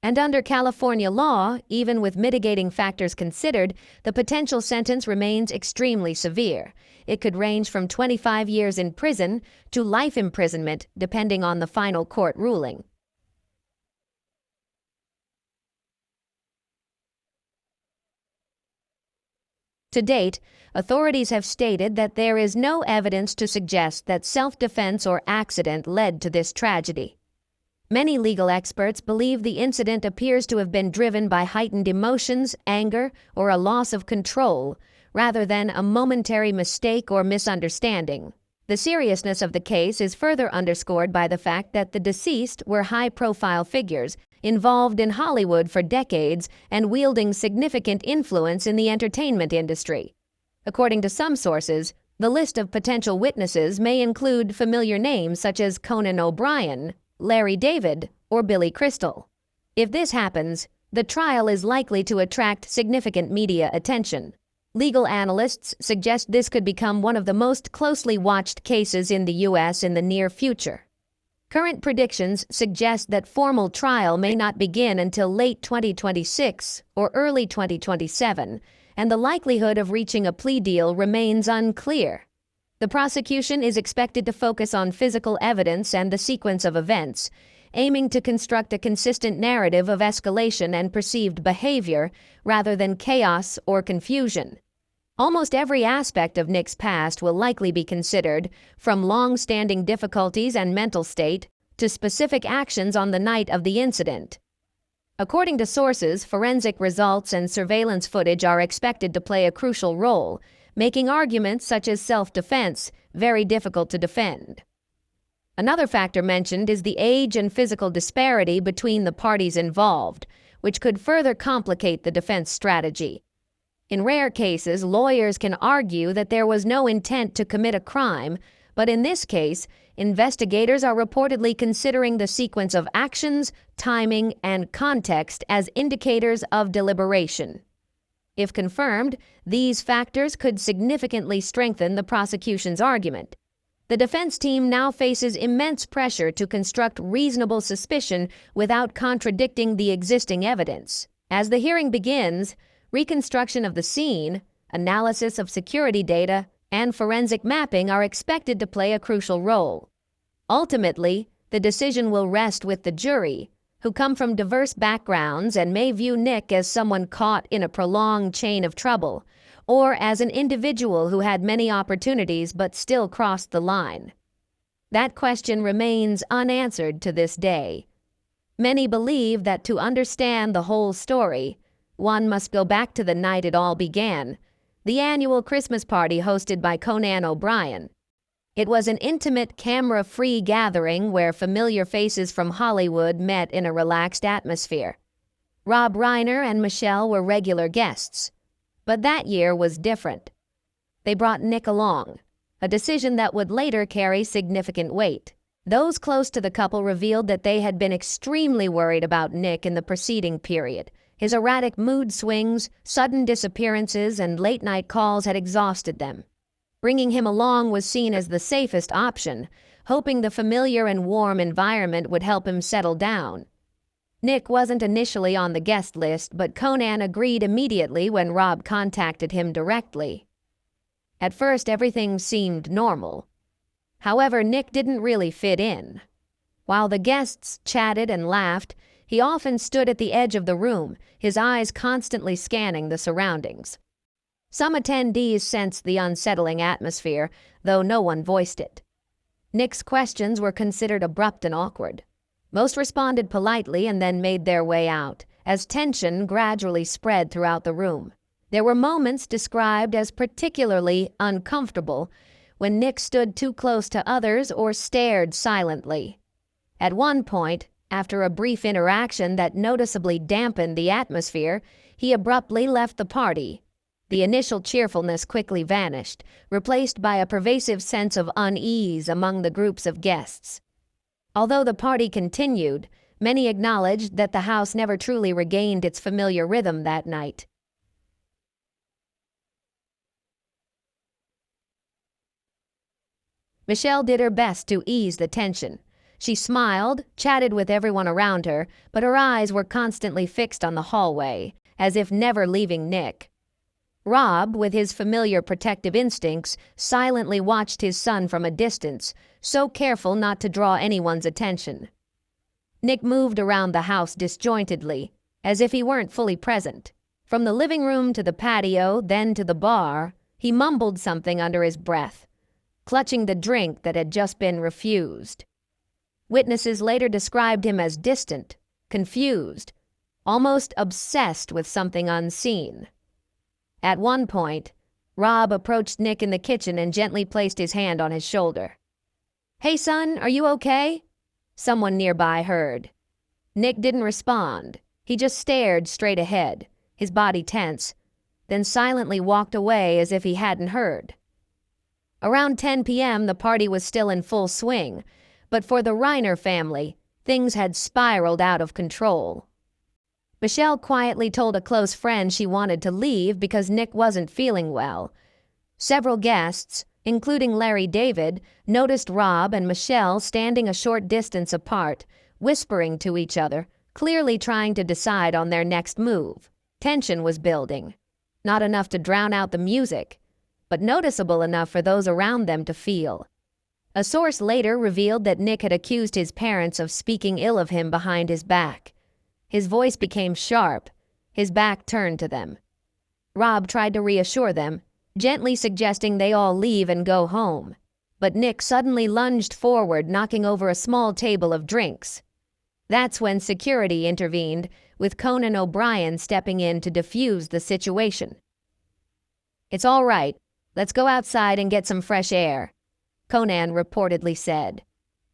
And under California law, even with mitigating factors considered, the potential sentence remains extremely severe. It could range from 25 years in prison to life imprisonment, depending on the final court ruling. To date, authorities have stated that there is no evidence to suggest that self-defense or accident led to this tragedy. Many legal experts believe the incident appears to have been driven by heightened emotions, anger, or a loss of control, rather than a momentary mistake or misunderstanding. The seriousness of the case is further underscored by the fact that the deceased were high-profile figures, involved in Hollywood for decades and wielding significant influence in the entertainment industry. According to some sources, the list of potential witnesses may include familiar names such as Conan O'Brien, Larry David, or Billy Crystal. If this happens, the trial is likely to attract significant media attention. Legal analysts suggest this could become one of the most closely watched cases in the U.S. in the near future. Current predictions suggest that formal trial may not begin until late 2026 or early 2027, and the likelihood of reaching a plea deal remains unclear. The prosecution is expected to focus on physical evidence and the sequence of events, aiming to construct a consistent narrative of escalation and perceived behavior rather than chaos or confusion. Almost every aspect of Nick's past will likely be considered, from long-standing difficulties and mental state to specific actions on the night of the incident. According to sources, forensic results and surveillance footage are expected to play a crucial role, making arguments such as self-defense very difficult to defend. Another factor mentioned is the age and physical disparity between the parties involved, which could further complicate the defense strategy. In rare cases, lawyers can argue that there was no intent to commit a crime, but in this case, investigators are reportedly considering the sequence of actions, timing, and context as indicators of deliberation. If confirmed, these factors could significantly strengthen the prosecution's argument. The defense team now faces immense pressure to construct reasonable suspicion without contradicting the existing evidence. As the hearing begins, reconstruction of the scene, analysis of security data, and forensic mapping are expected to play a crucial role. Ultimately, the decision will rest with the jury, who come from diverse backgrounds and may view Nick as someone caught in a prolonged chain of trouble, or as an individual who had many opportunities but still crossed the line. That question remains unanswered to this day. Many believe that to understand the whole story, one must go back to the night it all began, the annual Christmas party hosted by Conan O'Brien. It was an intimate, camera-free gathering where familiar faces from Hollywood met in a relaxed atmosphere. Rob Reiner and Michelle were regular guests, but that year was different. They brought Nick along, a decision that would later carry significant weight. Those close to the couple revealed that they had been extremely worried about Nick in the preceding period. His erratic mood swings, sudden disappearances, and late-night calls had exhausted them. Bringing him along was seen as the safest option, hoping the familiar and warm environment would help him settle down. Nick wasn't initially on the guest list, but Conan agreed immediately when Rob contacted him directly. At first, everything seemed normal. However, Nick didn't really fit in. While the guests chatted and laughed, he often stood at the edge of the room, his eyes constantly scanning the surroundings. Some attendees sensed the unsettling atmosphere, though no one voiced it. Nick's questions were considered abrupt and awkward. Most responded politely and then made their way out, as tension gradually spread throughout the room. There were moments described as particularly uncomfortable, when Nick stood too close to others or stared silently. At one point, after a brief interaction that noticeably dampened the atmosphere, he abruptly left the party. The initial cheerfulness quickly vanished, replaced by a pervasive sense of unease among the groups of guests. Although the party continued, many acknowledged that the house never truly regained its familiar rhythm that night. Michelle did her best to ease the tension. She smiled, chatted with everyone around her, but her eyes were constantly fixed on the hallway, as if never leaving Nick. Rob, with his familiar protective instincts, silently watched his son from a distance, so careful not to draw anyone's attention. Nick moved around the house disjointedly, as if he weren't fully present. From the living room to the patio, then to the bar, he mumbled something under his breath, clutching the drink that had just been refused. Witnesses later described him as distant, confused, almost obsessed with something unseen. At one point, Rob approached Nick in the kitchen and gently placed his hand on his shoulder. "Hey son, are you okay?" someone nearby heard. Nick didn't respond. He just stared straight ahead, his body tense, then silently walked away as if he hadn't heard. Around 10 p.m., the party was still in full swing, but for the Reiner family, things had spiraled out of control. Michelle quietly told a close friend she wanted to leave because Nick wasn't feeling well. Several guests, including Larry David, noticed Rob and Michelle standing a short distance apart, whispering to each other, clearly trying to decide on their next move. Tension was building. Not enough to drown out the music, but noticeable enough for those around them to feel. A source later revealed that Nick had accused his parents of speaking ill of him behind his back. His voice became sharp, his back turned to them. Rob tried to reassure them, gently suggesting they all leave and go home. But Nick suddenly lunged forward, knocking over a small table of drinks. That's when security intervened, with Conan O'Brien stepping in to defuse the situation. "It's all right. Let's go outside and get some fresh air," Conan reportedly said.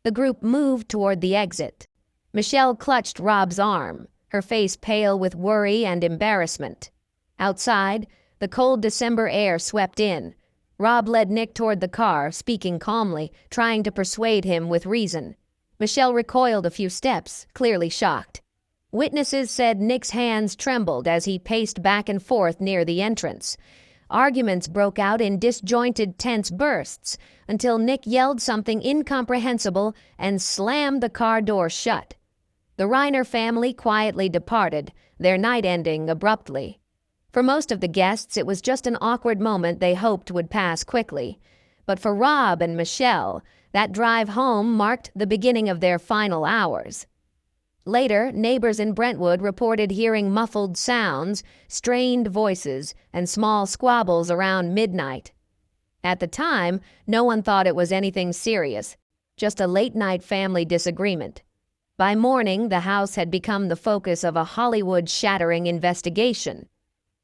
The group moved toward the exit. Michelle clutched Rob's arm, her face pale with worry and embarrassment. Outside, The cold December air swept in. Rob led Nick toward the car, speaking calmly, trying to persuade him with reason. Michelle recoiled a few steps, clearly shocked. Witnesses said Nick's hands trembled as he paced back and forth near the entrance. Arguments broke out in disjointed, tense bursts until Nick yelled something incomprehensible and slammed the car door shut. The Reiner family quietly departed, their night ending abruptly. For most of the guests, it was just an awkward moment they hoped would pass quickly. But for Rob and Michelle, that drive home marked the beginning of their final hours. Later, neighbors in Brentwood reported hearing muffled sounds, strained voices, and small squabbles around midnight. At the time, no one thought it was anything serious, just a late-night family disagreement. By morning, the house had become the focus of a Hollywood-shattering investigation.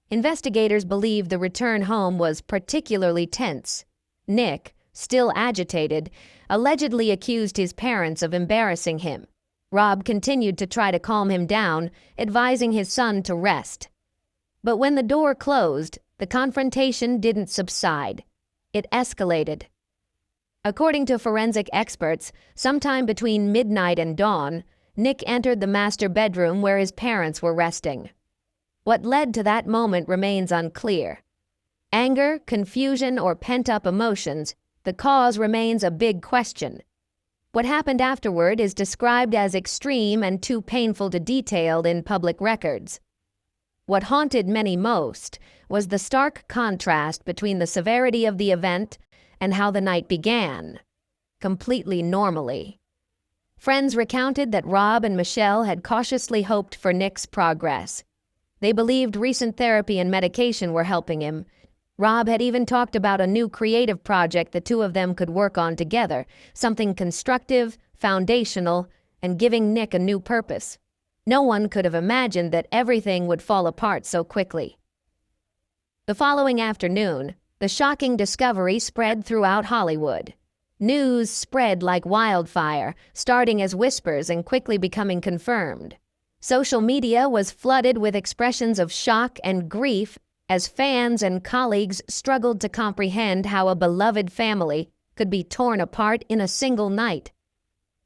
Investigators believed the return home was particularly tense. Nick, still agitated, allegedly accused his parents of embarrassing him. Rob continued to try to calm him down, advising his son to rest. But when the door closed, the confrontation didn't subside. It escalated. According to forensic experts, sometime between midnight and dawn, Nick entered the master bedroom where his parents were resting. What led to that moment remains unclear. Anger, confusion, or pent-up emotions, the cause remains a big question. What happened afterward is described as extreme and too painful to detail in public records. What haunted many most was the stark contrast between the severity of the event and how the night began, completely normally. Friends recounted that Rob and Michelle had cautiously hoped for Nick's progress. They believed recent therapy and medication were helping him. Rob had even talked about a new creative project the two of them could work on together, something constructive, foundational, and giving Nick a new purpose. No one could have imagined that everything would fall apart so quickly. The following afternoon, the shocking discovery spread throughout Hollywood. News spread like wildfire, starting as whispers and quickly becoming confirmed. Social media was flooded with expressions of shock and grief as fans and colleagues struggled to comprehend how a beloved family could be torn apart in a single night.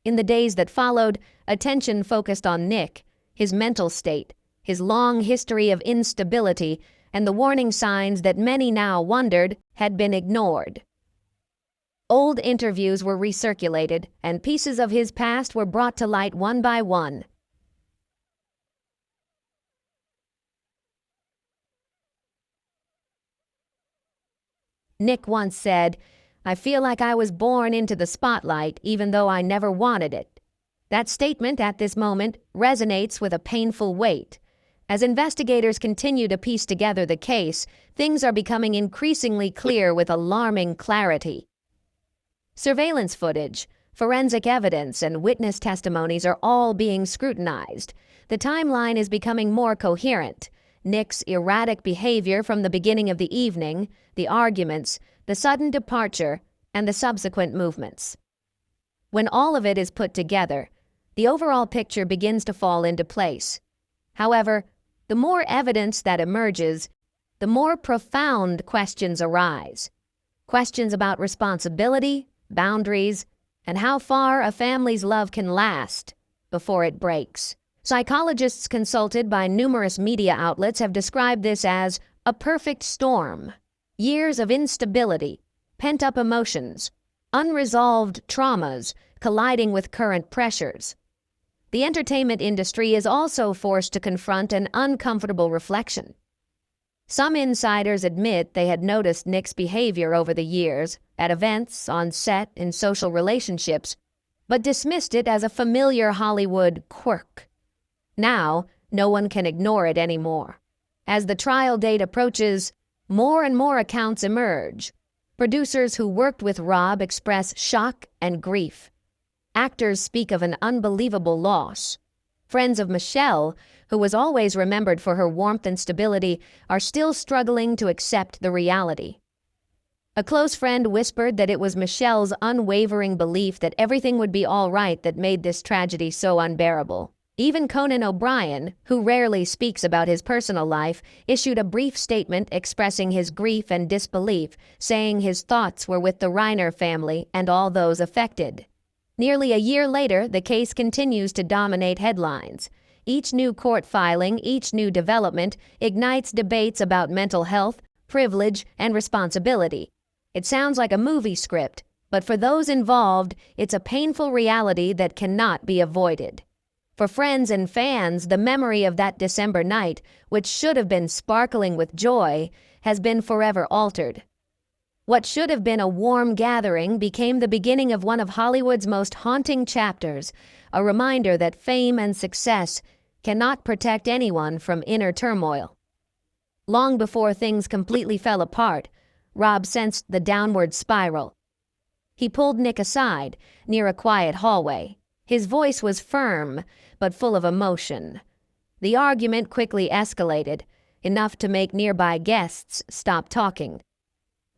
In the days that followed, attention focused on Nick, his mental state, his long history of instability, and the warning signs that many now wondered had been ignored. Old interviews were recirculated, and pieces of his past were brought to light one by one. Nick once said, "I feel like I was born into the spotlight even though I never wanted it." That statement at this moment resonates with a painful weight. As investigators continue to piece together the case, things are becoming increasingly clear with alarming clarity. Surveillance footage, forensic evidence, and witness testimonies are all being scrutinized. The timeline is becoming more coherent. Nick's erratic behavior from the beginning of the evening, the arguments, the sudden departure, and the subsequent movements. When all of it is put together, the overall picture begins to fall into place. However, the more evidence that emerges, the more profound questions arise. Questions about responsibility, boundaries, and how far a family's love can last before it breaks. Psychologists consulted by numerous media outlets have described this as a perfect storm. Years of instability, pent-up emotions, unresolved traumas colliding with current pressures. The entertainment industry is also forced to confront an uncomfortable reflection. Some insiders admit they had noticed Nick's behavior over the years, at events, on set, in social relationships, but dismissed it as a familiar Hollywood quirk. Now, no one can ignore it anymore. As the trial date approaches, more and more accounts emerge. Producers who worked with Rob express shock and grief. Actors speak of an unbelievable loss. Friends of Michelle, who was always remembered for her warmth and stability, are still struggling to accept the reality. A close friend whispered that it was Michelle's unwavering belief that everything would be all right that made this tragedy so unbearable. Even Conan O'Brien, who rarely speaks about his personal life, issued a brief statement expressing his grief and disbelief, saying his thoughts were with the Reiner family and all those affected. Nearly a year later, the case continues to dominate headlines. Each new court filing, each new development, ignites debates about mental health, privilege, and responsibility. It sounds like a movie script, but for those involved, it's a painful reality that cannot be avoided. For friends and fans, the memory of that December night, which should have been sparkling with joy, has been forever altered. What should have been a warm gathering became the beginning of one of Hollywood's most haunting chapters, a reminder that fame and success cannot protect anyone from inner turmoil. Long before things completely fell apart, Rob sensed the downward spiral. He pulled Nick aside, near a quiet hallway. His voice was firm, but full of emotion. The argument quickly escalated, enough to make nearby guests stop talking.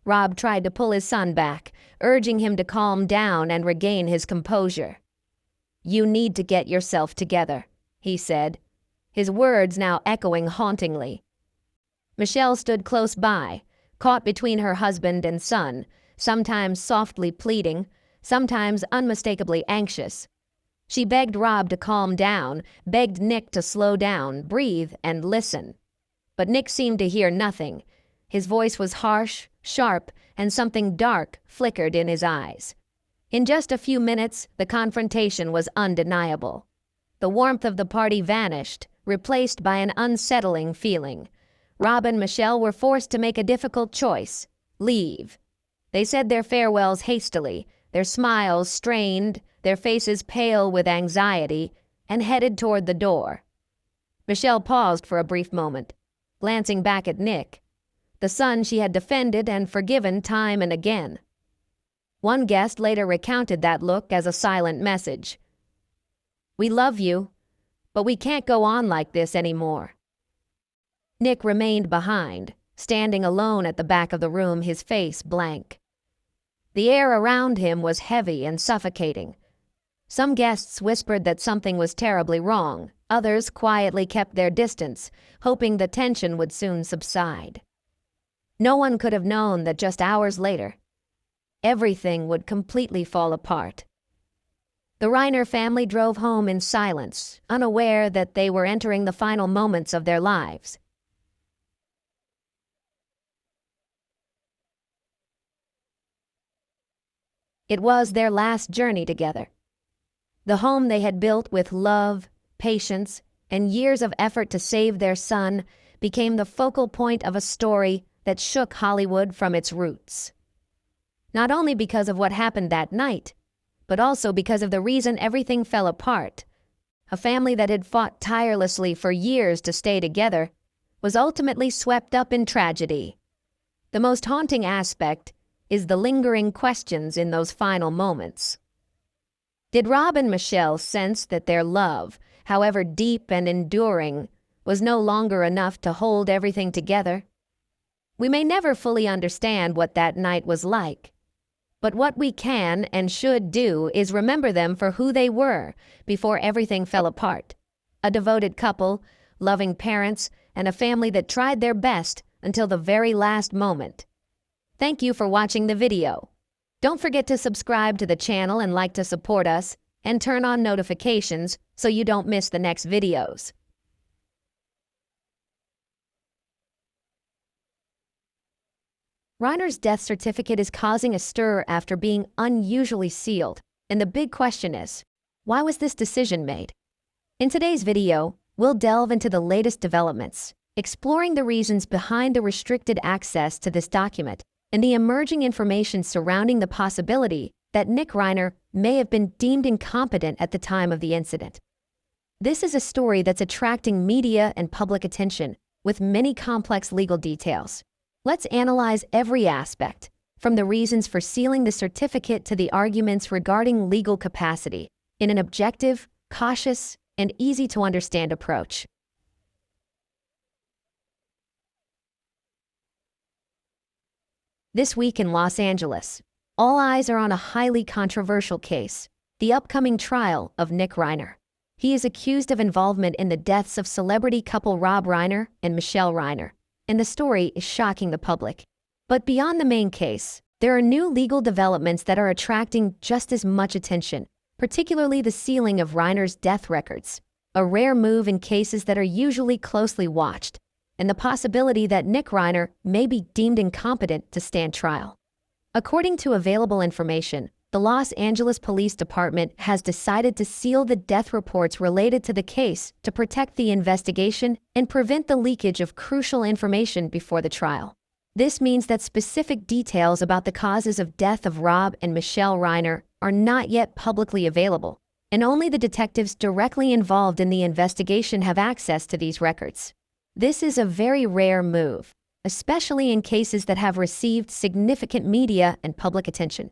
Rob tried to pull his son back, urging him to calm down and regain his composure. "You need to get yourself together," he said, his words now echoing hauntingly. Michelle stood close by, caught between her husband and son, sometimes softly pleading, sometimes unmistakably anxious. She begged Rob to calm down, begged Nick to slow down, breathe, and listen. But Nick seemed to hear nothing. His voice was harsh, sharp, and something dark flickered in his eyes. In just a few minutes, the confrontation was undeniable. The warmth of the party vanished, replaced by an unsettling feeling. Rob and Michelle were forced to make a difficult choice: leave. They said their farewells hastily, their smiles strained, their faces pale with anxiety, and headed toward the door. Michelle paused for a brief moment, glancing back at Nick, the son she had defended and forgiven time and again. One guest later recounted that look as a silent message. "We love you, but we can't go on like this anymore." Nick remained behind, standing alone at the back of the room, his face blank. The air around him was heavy and suffocating. Some guests whispered that something was terribly wrong. Others quietly kept their distance, hoping the tension would soon subside. No one could have known that just hours later, everything would completely fall apart. The Reiner family drove home in silence, unaware that they were entering the final moments of their lives. It was their last journey together. The home they had built with love, patience, and years of effort to save their son became the focal point of a story that shook Hollywood from its roots. Not only because of what happened that night, but also because of the reason everything fell apart. A family that had fought tirelessly for years to stay together was ultimately swept up in tragedy. The most haunting aspect is the lingering questions in those final moments. Did Rob and Michelle sense that their love, however deep and enduring, was no longer enough to hold everything together? We may never fully understand what that night was like, but what we can and should do is remember them for who they were before everything fell apart. A devoted couple, loving parents, and a family that tried their best until the very last moment. Thank you for watching the video. Don't forget to subscribe to the channel and like to support us, and turn on notifications so you don't miss the next videos. Reiner's death certificate is causing a stir after being unusually sealed, and the big question is, why was this decision made? In today's video, we'll delve into the latest developments, exploring the reasons behind the restricted access to this document and the emerging information surrounding the possibility that Nick Reiner may have been deemed incompetent at the time of the incident. This is a story that's attracting media and public attention, with many complex legal details. Let's analyze every aspect, from the reasons for sealing the certificate to the arguments regarding legal capacity, in an objective, cautious, and easy-to-understand approach. This week in Los Angeles, all eyes are on a highly controversial case, the upcoming trial of Nick Reiner. He is accused of involvement in the deaths of celebrity couple Rob Reiner and Michelle Reiner, and the story is shocking the public. But beyond the main case, there are new legal developments that are attracting just as much attention, particularly the sealing of Reiner's death records, a rare move in cases that are usually closely watched, and the possibility that Nick Reiner may be deemed incompetent to stand trial. According to available information, the Los Angeles Police Department has decided to seal the death reports related to the case to protect the investigation and prevent the leakage of crucial information before the trial. This means that specific details about the causes of death of Rob and Michelle Reiner are not yet publicly available, and only the detectives directly involved in the investigation have access to these records. This is a very rare move, especially in cases that have received significant media and public attention.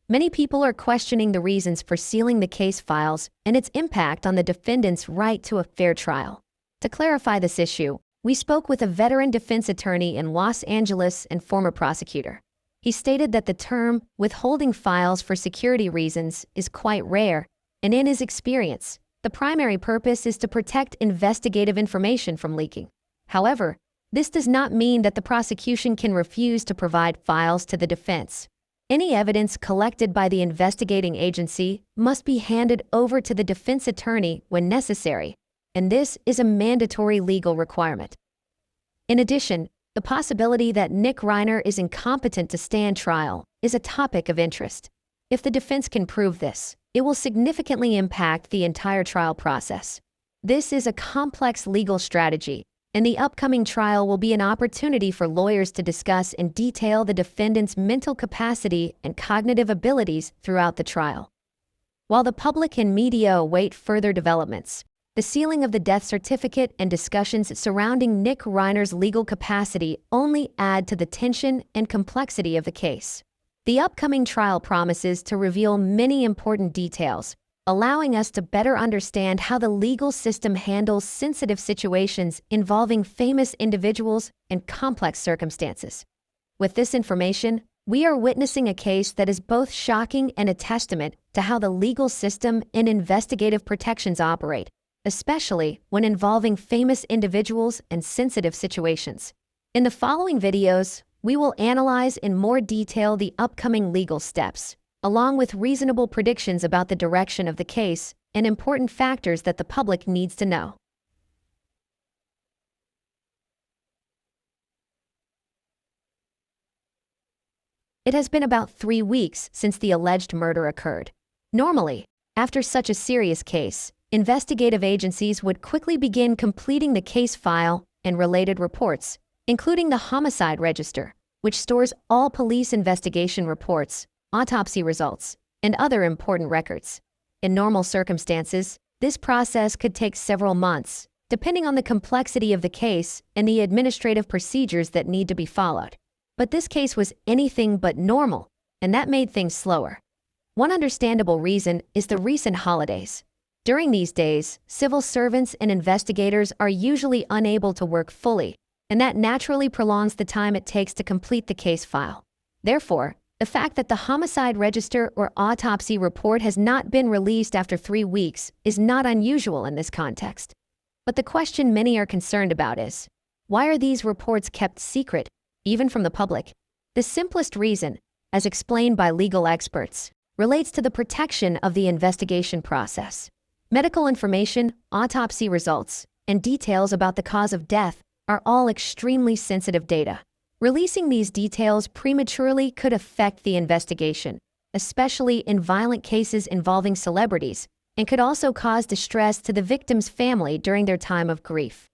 Many people are questioning the reasons for sealing the case files and its impact on the defendant's right to a fair trial. To clarify this issue, we spoke with a veteran defense attorney in Los Angeles and former prosecutor. He stated that the term withholding files for security reasons is quite rare, and in his experience, the primary purpose is to protect investigative information from leaking. However, this does not mean that the prosecution can refuse to provide files to the defense. Any evidence collected by the investigating agency must be handed over to the defense attorney when necessary, and this is a mandatory legal requirement. In addition, the possibility that Nick Reiner is incompetent to stand trial is a topic of interest. If the defense can prove this, it will significantly impact the entire trial process. This is a complex legal strategy, and the upcoming trial will be an opportunity for lawyers to discuss in detail the defendant's mental capacity and cognitive abilities throughout the trial. While the public and media await further developments, the sealing of the death certificate and discussions surrounding Nick Reiner's legal capacity only add to the tension and complexity of the case. The upcoming trial promises to reveal many important details, allowing us to better understand how the legal system handles sensitive situations involving famous individuals and complex circumstances. With this information, we are witnessing a case that is both shocking and a testament to how the legal system and investigative protections operate, especially when involving famous individuals and sensitive situations. In the following videos, we will analyze in more detail the upcoming legal steps, along with reasonable predictions about the direction of the case and important factors that the public needs to know. It has been about 3 weeks since the alleged murder occurred. Normally, after such a serious case, investigative agencies would quickly begin completing the case file and related reports, including the homicide register, which stores all police investigation reports, autopsy results, and other important records. In normal circumstances, this process could take several months, depending on the complexity of the case and the administrative procedures that need to be followed. But this case was anything but normal, and that made things slower. One understandable reason is the recent holidays. During these days, civil servants and investigators are usually unable to work fully, and that naturally prolongs the time it takes to complete the case file. Therefore, the fact that the homicide register or autopsy report has not been released after 3 weeks is not unusual in this context. But the question many are concerned about is, why are these reports kept secret, even from the public? The simplest reason, as explained by legal experts, relates to the protection of the investigation process. Medical information, autopsy results, and details about the cause of death are all extremely sensitive data. Releasing these details prematurely could affect the investigation, especially in violent cases involving celebrities, and could also cause distress to the victim's family during their time of grief.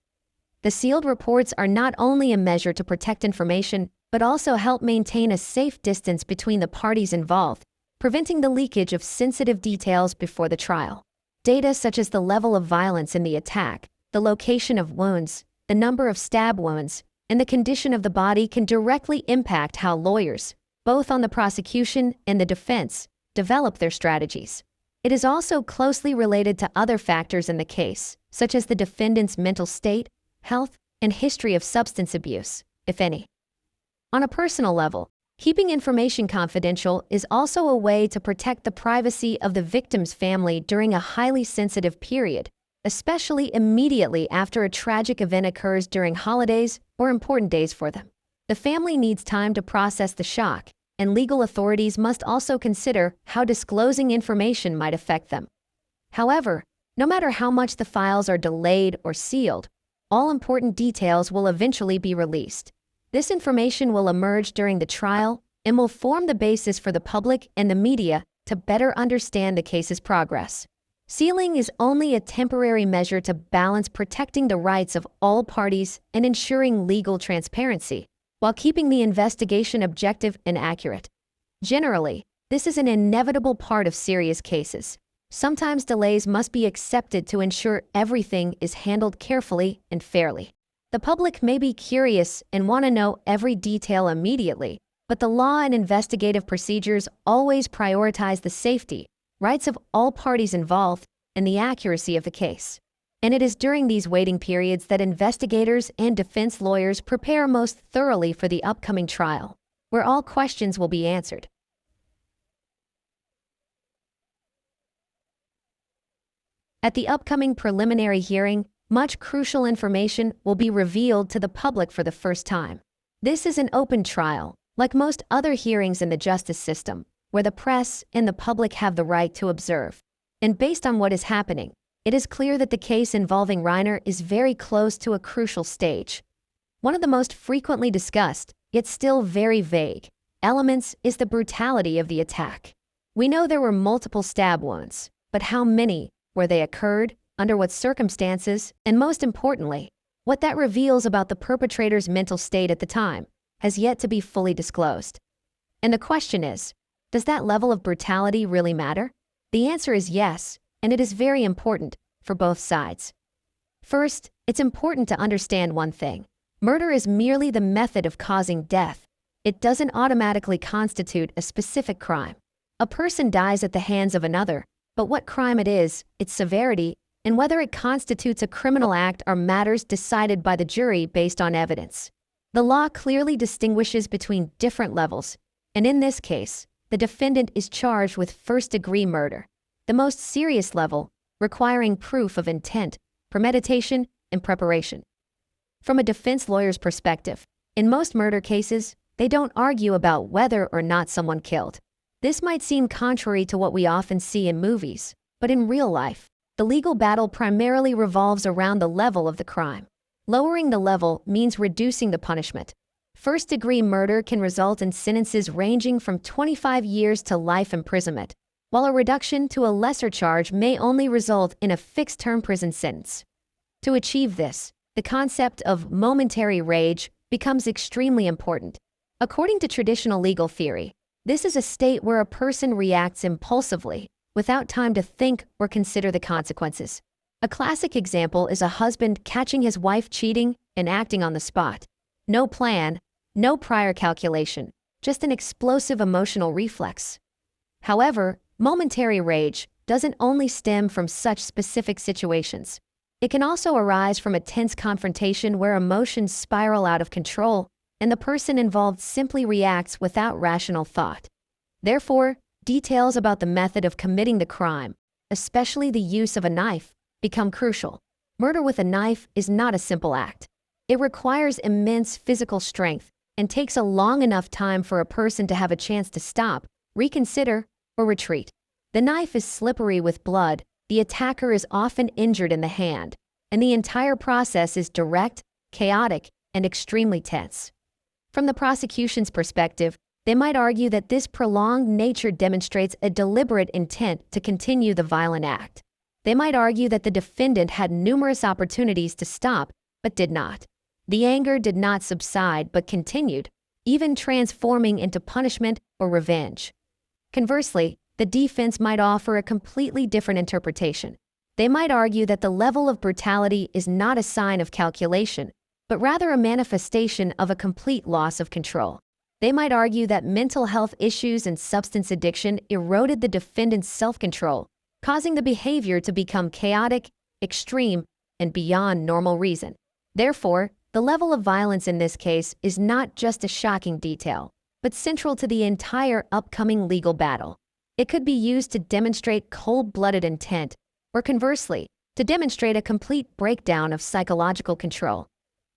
The sealed reports are not only a measure to protect information, but also help maintain a safe distance between the parties involved, preventing the leakage of sensitive details before the trial. Data such as the level of violence in the attack, the location of wounds, the number of stab wounds, and the condition of the body can directly impact how lawyers, both on the prosecution and the defense, develop their strategies. It is also closely related to other factors in the case, such as the defendant's mental state, health, and history of substance abuse, if any. On a personal level, keeping information confidential is also a way to protect the privacy of the victim's family during a highly sensitive period, especially immediately after a tragic event occurs during holidays or important days for them. The family needs time to process the shock, and legal authorities must also consider how disclosing information might affect them. However, no matter how much the files are delayed or sealed, all important details will eventually be released. This information will emerge during the trial and will form the basis for the public and the media to better understand the case's progress. Sealing is only a temporary measure to balance protecting the rights of all parties and ensuring legal transparency, while keeping the investigation objective and accurate. Generally, this is an inevitable part of serious cases. Sometimes delays must be accepted to ensure everything is handled carefully and fairly. The public may be curious and want to know every detail immediately, but the law and investigative procedures always prioritize the safety, rights of all parties involved, and the accuracy of the case. And it is during these waiting periods that investigators and defense lawyers prepare most thoroughly for the upcoming trial, where all questions will be answered. At the upcoming preliminary hearing, much crucial information will be revealed to the public for the first time. This is an open trial, like most other hearings in the justice system, where the press and the public have the right to observe. And based on what is happening, it is clear that the case involving Reiner is very close to a crucial stage. One of the most frequently discussed, yet still very vague, elements is the brutality of the attack. We know there were multiple stab wounds, but how many, where they occurred, under what circumstances, and most importantly, what that reveals about the perpetrator's mental state at the time, has yet to be fully disclosed. And the question is, does that level of brutality really matter? The answer is yes, and it is very important for both sides. First, it's important to understand one thing. Murder is merely the method of causing death. It doesn't automatically constitute a specific crime. A person dies at the hands of another, but what crime it is, its severity, and whether it constitutes a criminal act are matters decided by the jury based on evidence. The law clearly distinguishes between different levels, and in this case, the defendant is charged with first-degree murder, the most serious level, requiring proof of intent, premeditation, and preparation. From a defense lawyer's perspective, in most murder cases, they don't argue about whether or not someone killed. This might seem contrary to what we often see in movies, but in real life, the legal battle primarily revolves around the level of the crime. Lowering the level means reducing the punishment. First-degree murder can result in sentences ranging from 25 years to life imprisonment, while a reduction to a lesser charge may only result in a fixed-term prison sentence. To achieve this, the concept of momentary rage becomes extremely important. According to traditional legal theory, this is a state where a person reacts impulsively, without time to think or consider the consequences. A classic example is a husband catching his wife cheating and acting on the spot. No plan, no prior calculation, just an explosive emotional reflex. However, momentary rage doesn't only stem from such specific situations. It can also arise from a tense confrontation where emotions spiral out of control and the person involved simply reacts without rational thought. Therefore, details about the method of committing the crime, especially the use of a knife, become crucial. Murder with a knife is not a simple act. It requires immense physical strength and takes a long enough time for a person to have a chance to stop, reconsider, or retreat. The knife is slippery with blood, the attacker is often injured in the hand, and the entire process is direct, chaotic, and extremely tense. From the prosecution's perspective, they might argue that this prolonged nature demonstrates a deliberate intent to continue the violent act. They might argue that the defendant had numerous opportunities to stop, but did not. The anger did not subside but continued, even transforming into punishment or revenge. Conversely, the defense might offer a completely different interpretation. They might argue that the level of brutality is not a sign of calculation, but rather a manifestation of a complete loss of control. They might argue that mental health issues and substance addiction eroded the defendant's self-control, causing the behavior to become chaotic, extreme, and beyond normal reason. Therefore, the level of violence in this case is not just a shocking detail, but central to the entire upcoming legal battle. It could be used to demonstrate cold-blooded intent, or conversely, to demonstrate a complete breakdown of psychological control.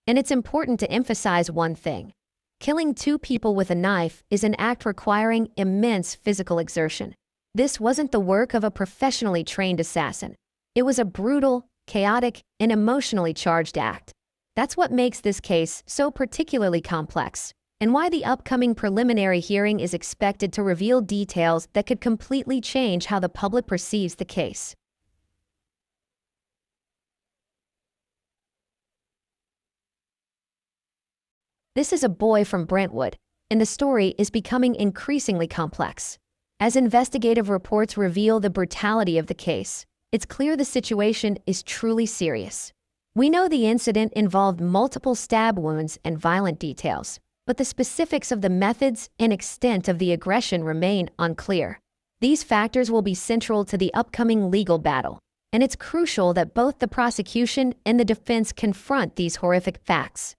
And it's important to emphasize one thing. Killing two people with a knife is an act requiring immense physical exertion. This wasn't the work of a professionally trained assassin. It was a brutal, chaotic, and emotionally charged act. That's what makes this case so particularly complex, and why the upcoming preliminary hearing is expected to reveal details that could completely change how the public perceives the case. This is a boy from Brentwood, and the story is becoming increasingly complex. As investigative reports reveal the brutality of the case, it's clear the situation is truly serious. We know the incident involved multiple stab wounds and violent details, but the specifics of the methods and extent of the aggression remain unclear. These factors will be central to the upcoming legal battle, and it's crucial that both the prosecution and the defense confront these horrific facts.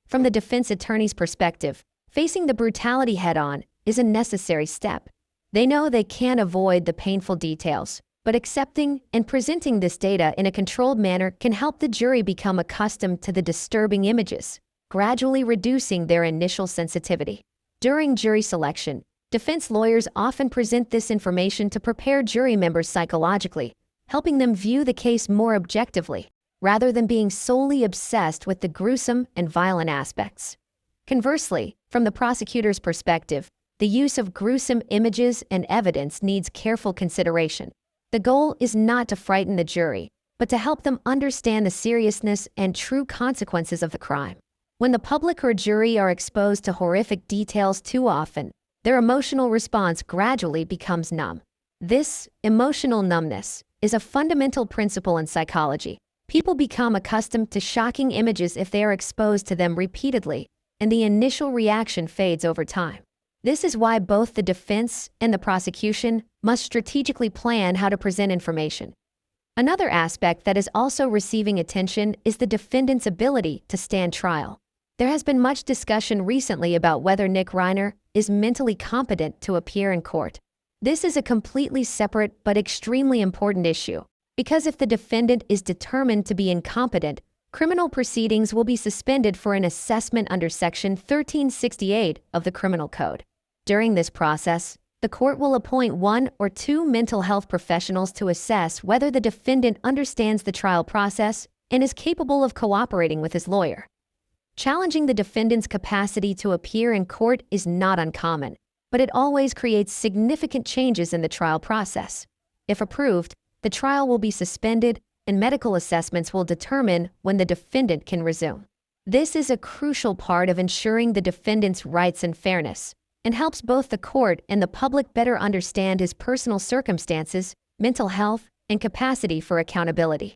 From the defense attorney's perspective, facing the brutality head-on is a necessary step. They know they can't avoid the painful details, but accepting and presenting this data in a controlled manner can help the jury become accustomed to the disturbing images, gradually reducing their initial sensitivity. During jury selection, defense lawyers often present this information to prepare jury members psychologically, helping them view the case more objectively, rather than being solely obsessed with the gruesome and violent aspects. Conversely, from the prosecutor's perspective, the use of gruesome images and evidence needs careful consideration. The goal is not to frighten the jury, but to help them understand the seriousness and true consequences of the crime. When the public or jury are exposed to horrific details too often, their emotional response gradually becomes numb. This emotional numbness is a fundamental principle in psychology. People become accustomed to shocking images if they are exposed to them repeatedly, and the initial reaction fades over time. This is why both the defense and the prosecution must strategically plan how to present information. Another aspect that is also receiving attention is the defendant's ability to stand trial. There has been much discussion recently about whether Nick Reiner is mentally competent to appear in court. This is a completely separate but extremely important issue, because if the defendant is determined to be incompetent, criminal proceedings will be suspended for an assessment under Section 1368 of the Criminal Code. During this process, the court will appoint one or two mental health professionals to assess whether the defendant understands the trial process and is capable of cooperating with his lawyer. Challenging the defendant's capacity to appear in court is not uncommon, but it always creates significant changes in the trial process. If approved, the trial will be suspended and medical assessments will determine when the defendant can resume. This is a crucial part of ensuring the defendant's rights and fairness, and helps both the court and the public better understand his personal circumstances, mental health, and capacity for accountability.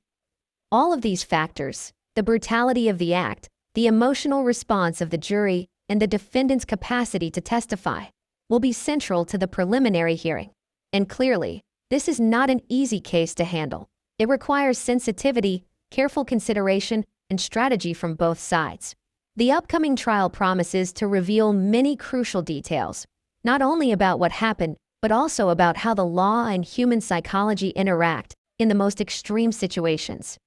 All of these factors, the brutality of the act, the emotional response of the jury, and the defendant's capacity to testify, will be central to the preliminary hearing. And clearly, this is not an easy case to handle. It requires sensitivity, careful consideration, and strategy from both sides. The upcoming trial promises to reveal many crucial details, not only about what happened, but also about how the law and human psychology interact in the most extreme situations.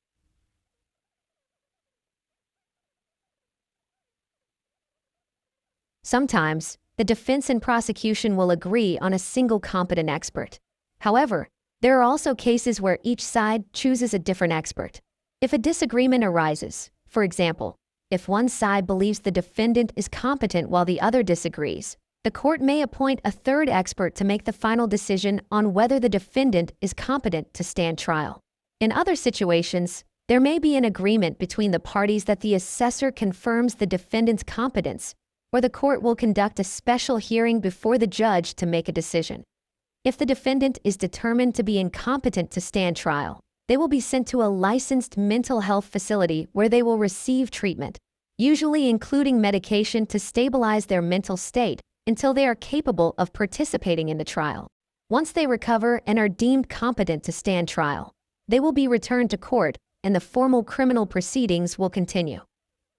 Sometimes, the defense and prosecution will agree on a single competent expert. However, there are also cases where each side chooses a different expert. If a disagreement arises, for example, if one side believes the defendant is competent while the other disagrees, the court may appoint a third expert to make the final decision on whether the defendant is competent to stand trial. In other situations, there may be an agreement between the parties that the assessor confirms the defendant's competence, or the court will conduct a special hearing before the judge to make a decision. If the defendant is determined to be incompetent to stand trial, they will be sent to a licensed mental health facility where they will receive treatment, usually including medication to stabilize their mental state until they are capable of participating in the trial. Once they recover and are deemed competent to stand trial, they will be returned to court and the formal criminal proceedings will continue.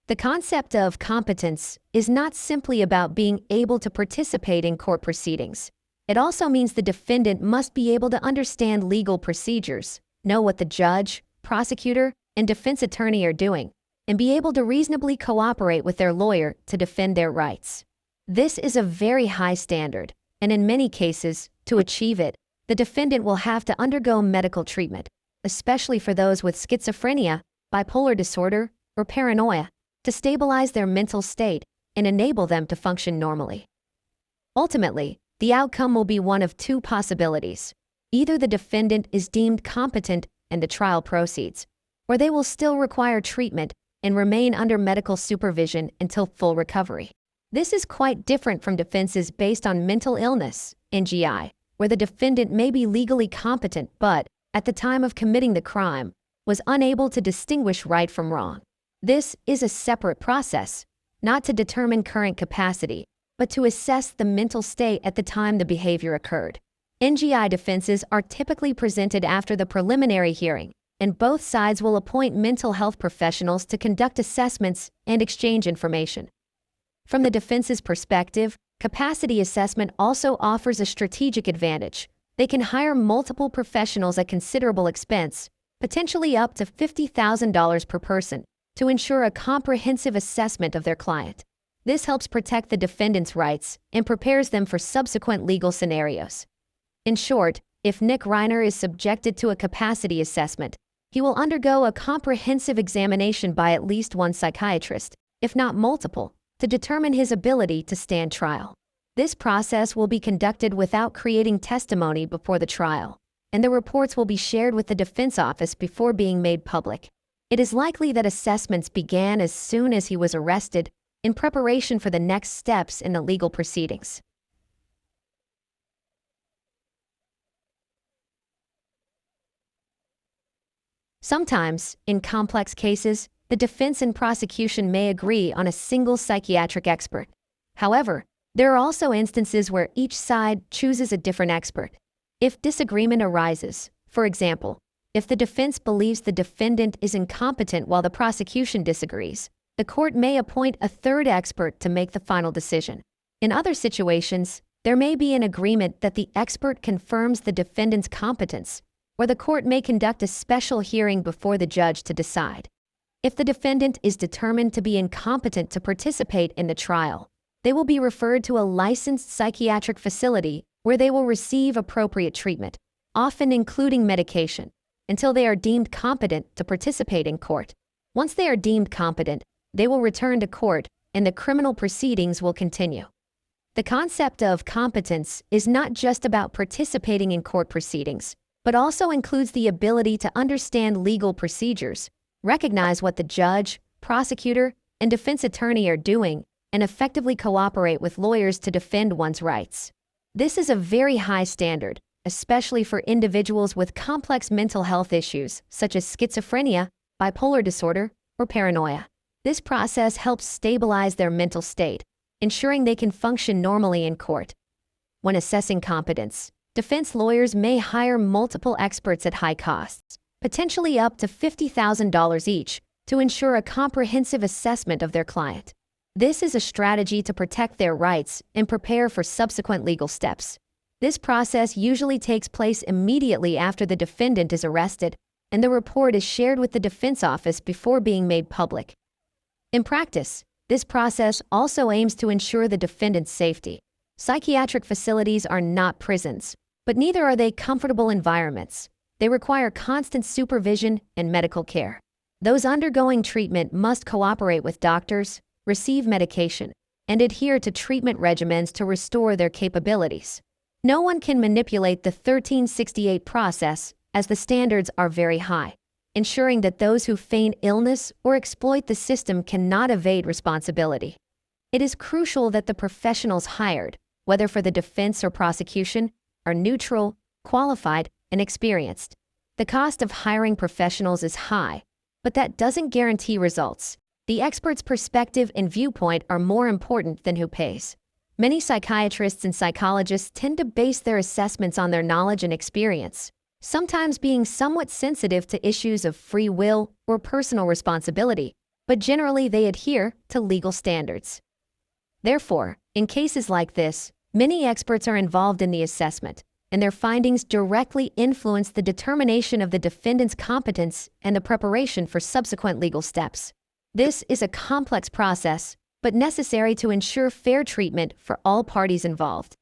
The concept of competence is not simply about being able to participate in court proceedings. It also means the defendant must be able to understand legal procedures, know what the judge, prosecutor, and defense attorney are doing, and be able to reasonably cooperate with their lawyer to defend their rights. This is a very high standard, and in many cases, to achieve it, the defendant will have to undergo medical treatment, especially for those with schizophrenia, bipolar disorder, or paranoia, to stabilize their mental state and enable them to function normally. Ultimately, the outcome will be one of two possibilities. Either the defendant is deemed competent and the trial proceeds, or they will still require treatment and remain under medical supervision until full recovery. This is quite different from defenses based on mental illness, NGI, where the defendant may be legally competent but, at the time of committing the crime, was unable to distinguish right from wrong. This is a separate process, not to determine current capacity, but to assess the mental state at the time the behavior occurred. NGI defenses are typically presented after the preliminary hearing, and both sides will appoint mental health professionals to conduct assessments and exchange information. From the defense's perspective, capacity assessment also offers a strategic advantage. They can hire multiple professionals at considerable expense, potentially up to $50,000 per person, to ensure a comprehensive assessment of their client. This helps protect the defendant's rights and prepares them for subsequent legal scenarios. In short, if Nick Reiner is subjected to a capacity assessment, he will undergo a comprehensive examination by at least one psychiatrist, if not multiple, to determine his ability to stand trial. This process will be conducted without creating testimony before the trial, and the reports will be shared with the defense office before being made public. It is likely that assessments began as soon as he was arrested, in preparation for the next steps in the legal proceedings. Sometimes, in complex cases, the defense and prosecution may agree on a single psychiatric expert. However, there are also instances where each side chooses a different expert. If disagreement arises, for example, if the defense believes the defendant is incompetent while the prosecution disagrees, the court may appoint a third expert to make the final decision. In other situations, there may be an agreement that the expert confirms the defendant's competence, or the court may conduct a special hearing before the judge to decide. If the defendant is determined to be incompetent to participate in the trial, they will be referred to a licensed psychiatric facility where they will receive appropriate treatment, often including medication, until they are deemed competent to participate in court. Once they are deemed competent, they will return to court and the criminal proceedings will continue. The concept of competence is not just about participating in court proceedings, but also includes the ability to understand legal procedures, recognize what the judge, prosecutor, and defense attorney are doing, and effectively cooperate with lawyers to defend one's rights. This is a very high standard, especially for individuals with complex mental health issues such as schizophrenia, bipolar disorder, or paranoia. This process helps stabilize their mental state, ensuring they can function normally in court. When assessing competence, defense lawyers may hire multiple experts at high costs, potentially up to $50,000 each, to ensure a comprehensive assessment of their client. This is a strategy to protect their rights and prepare for subsequent legal steps. This process usually takes place immediately after the defendant is arrested, and the report is shared with the defense office before being made public. In practice, this process also aims to ensure the defendant's safety. Psychiatric facilities are not prisons, but neither are they comfortable environments. They require constant supervision and medical care. Those undergoing treatment must cooperate with doctors, receive medication, and adhere to treatment regimens to restore their capabilities. No one can manipulate the 1368 process, as the standards are very high, ensuring that those who feign illness or exploit the system cannot evade responsibility. It is crucial that the professionals hired, whether for the defense or prosecution, are neutral, qualified, and experienced. The cost of hiring professionals is high, but that doesn't guarantee results. The expert's perspective and viewpoint are more important than who pays. Many psychiatrists and psychologists tend to base their assessments on their knowledge and experience, sometimes being somewhat sensitive to issues of free will or personal responsibility, but generally they adhere to legal standards. Therefore, in cases like this, many experts are involved in the assessment, and their findings directly influence the determination of the defendant's competence and the preparation for subsequent legal steps. This is a complex process, but necessary to ensure fair treatment for all parties involved.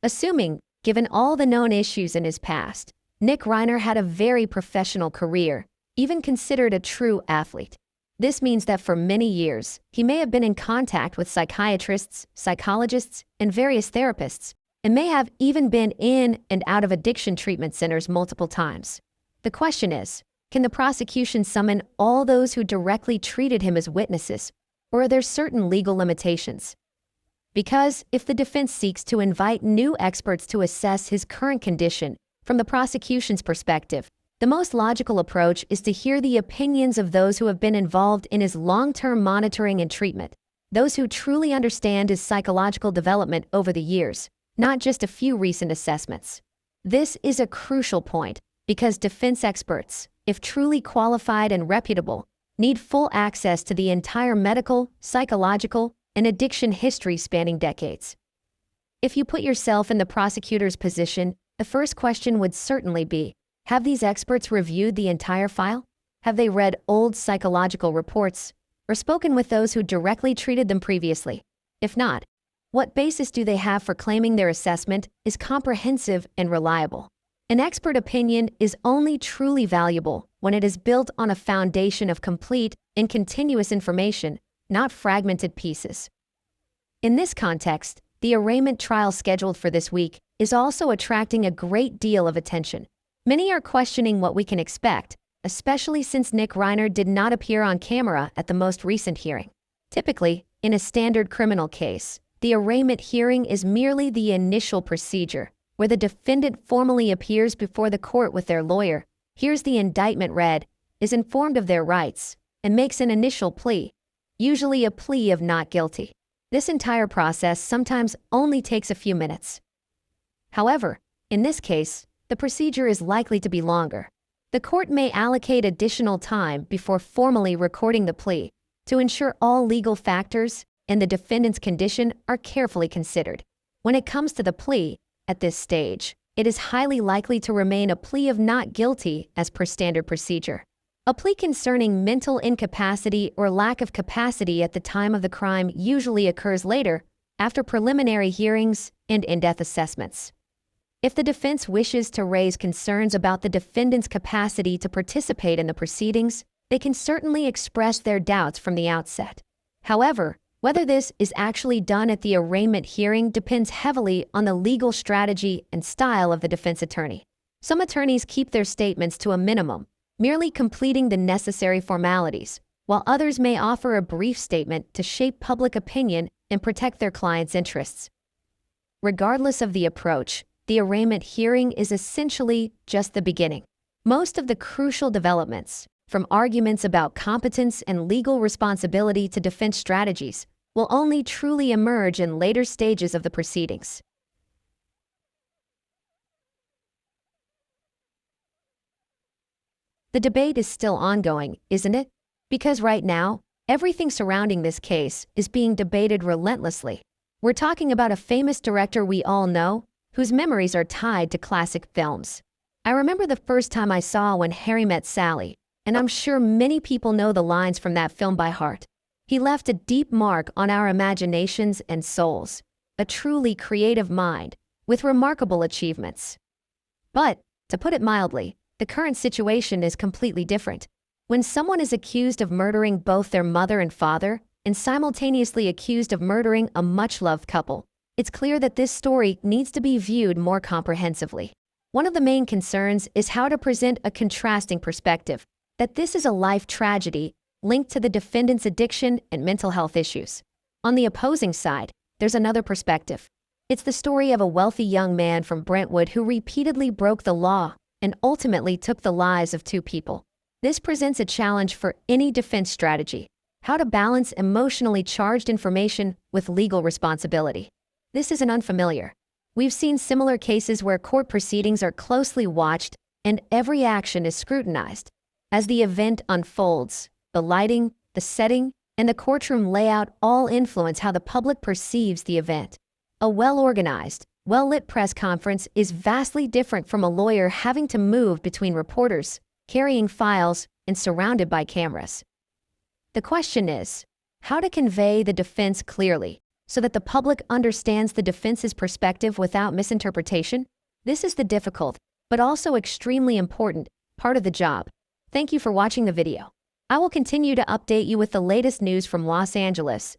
Assuming, given all the known issues in his past, Nick Reiner had a very professional career, even considered a true athlete. This means that for many years, he may have been in contact with psychiatrists, psychologists, and various therapists, and may have even been in and out of addiction treatment centers multiple times. The question is, can the prosecution summon all those who directly treated him as witnesses, or are there certain legal limitations? Because if the defense seeks to invite new experts to assess his current condition from the prosecution's perspective, the most logical approach is to hear the opinions of those who have been involved in his long-term monitoring and treatment, those who truly understand his psychological development over the years, not just a few recent assessments. This is a crucial point because defense experts, if truly qualified and reputable, need full access to the entire medical, psychological, and addiction history spanning decades. If you put yourself in the prosecutor's position, the first question would certainly be, have these experts reviewed the entire file? Have they read old psychological reports or spoken with those who directly treated them previously? If not, what basis do they have for claiming their assessment is comprehensive and reliable? An expert opinion is only truly valuable when it is built on a foundation of complete and continuous information, not fragmented pieces. In this context, the arraignment trial scheduled for this week is also attracting a great deal of attention. Many are questioning what we can expect, especially since Nick Reiner did not appear on camera at the most recent hearing. Typically, in a standard criminal case, the arraignment hearing is merely the initial procedure, where the defendant formally appears before the court with their lawyer, hears the indictment read, is informed of their rights, and makes an initial plea, usually a plea of not guilty. This entire process sometimes only takes a few minutes. However, in this case, the procedure is likely to be longer. The court may allocate additional time before formally recording the plea to ensure all legal factors and the defendant's condition are carefully considered. When it comes to the plea, at this stage, it is highly likely to remain a plea of not guilty as per standard procedure. A plea concerning mental incapacity or lack of capacity at the time of the crime usually occurs later, after preliminary hearings and in-depth assessments. If the defense wishes to raise concerns about the defendant's capacity to participate in the proceedings, they can certainly express their doubts from the outset. However, whether this is actually done at the arraignment hearing depends heavily on the legal strategy and style of the defense attorney. Some attorneys keep their statements to a minimum, merely completing the necessary formalities, while others may offer a brief statement to shape public opinion and protect their client's interests. Regardless of the approach, the arraignment hearing is essentially just the beginning. Most of the crucial developments, from arguments about competence and legal responsibility to defense strategies, will only truly emerge in later stages of the proceedings. The debate is still ongoing, isn't it? Because right now, everything surrounding this case is being debated relentlessly. We're talking about a famous director we all know, whose memories are tied to classic films. I remember the first time I saw When Harry Met Sally, and I'm sure many people know the lines from that film by heart. He left a deep mark on our imaginations and souls, a truly creative mind, with remarkable achievements. But, to put it mildly, the current situation is completely different. When someone is accused of murdering both their mother and father, and simultaneously accused of murdering a much-loved couple, it's clear that this story needs to be viewed more comprehensively. One of the main concerns is how to present a contrasting perspective, that this is a life tragedy linked to the defendant's addiction and mental health issues. On the opposing side, there's another perspective. It's the story of a wealthy young man from Brentwood who repeatedly broke the law and ultimately took the lives of two people. This presents a challenge for any defense strategy: how to balance emotionally charged information with legal responsibility. This isn't unfamiliar. We've seen similar cases where court proceedings are closely watched and every action is scrutinized. As the event unfolds, the lighting, the setting, and the courtroom layout all influence how the public perceives the event. A well-organized, well-lit press conference is vastly different from a lawyer having to move between reporters, carrying files, and surrounded by cameras. The question is, how to convey the defense clearly so that the public understands the defense's perspective without misinterpretation? This is the difficult, but also extremely important, part of the job. Thank you for watching the video. I will continue to update you with the latest news from Los Angeles.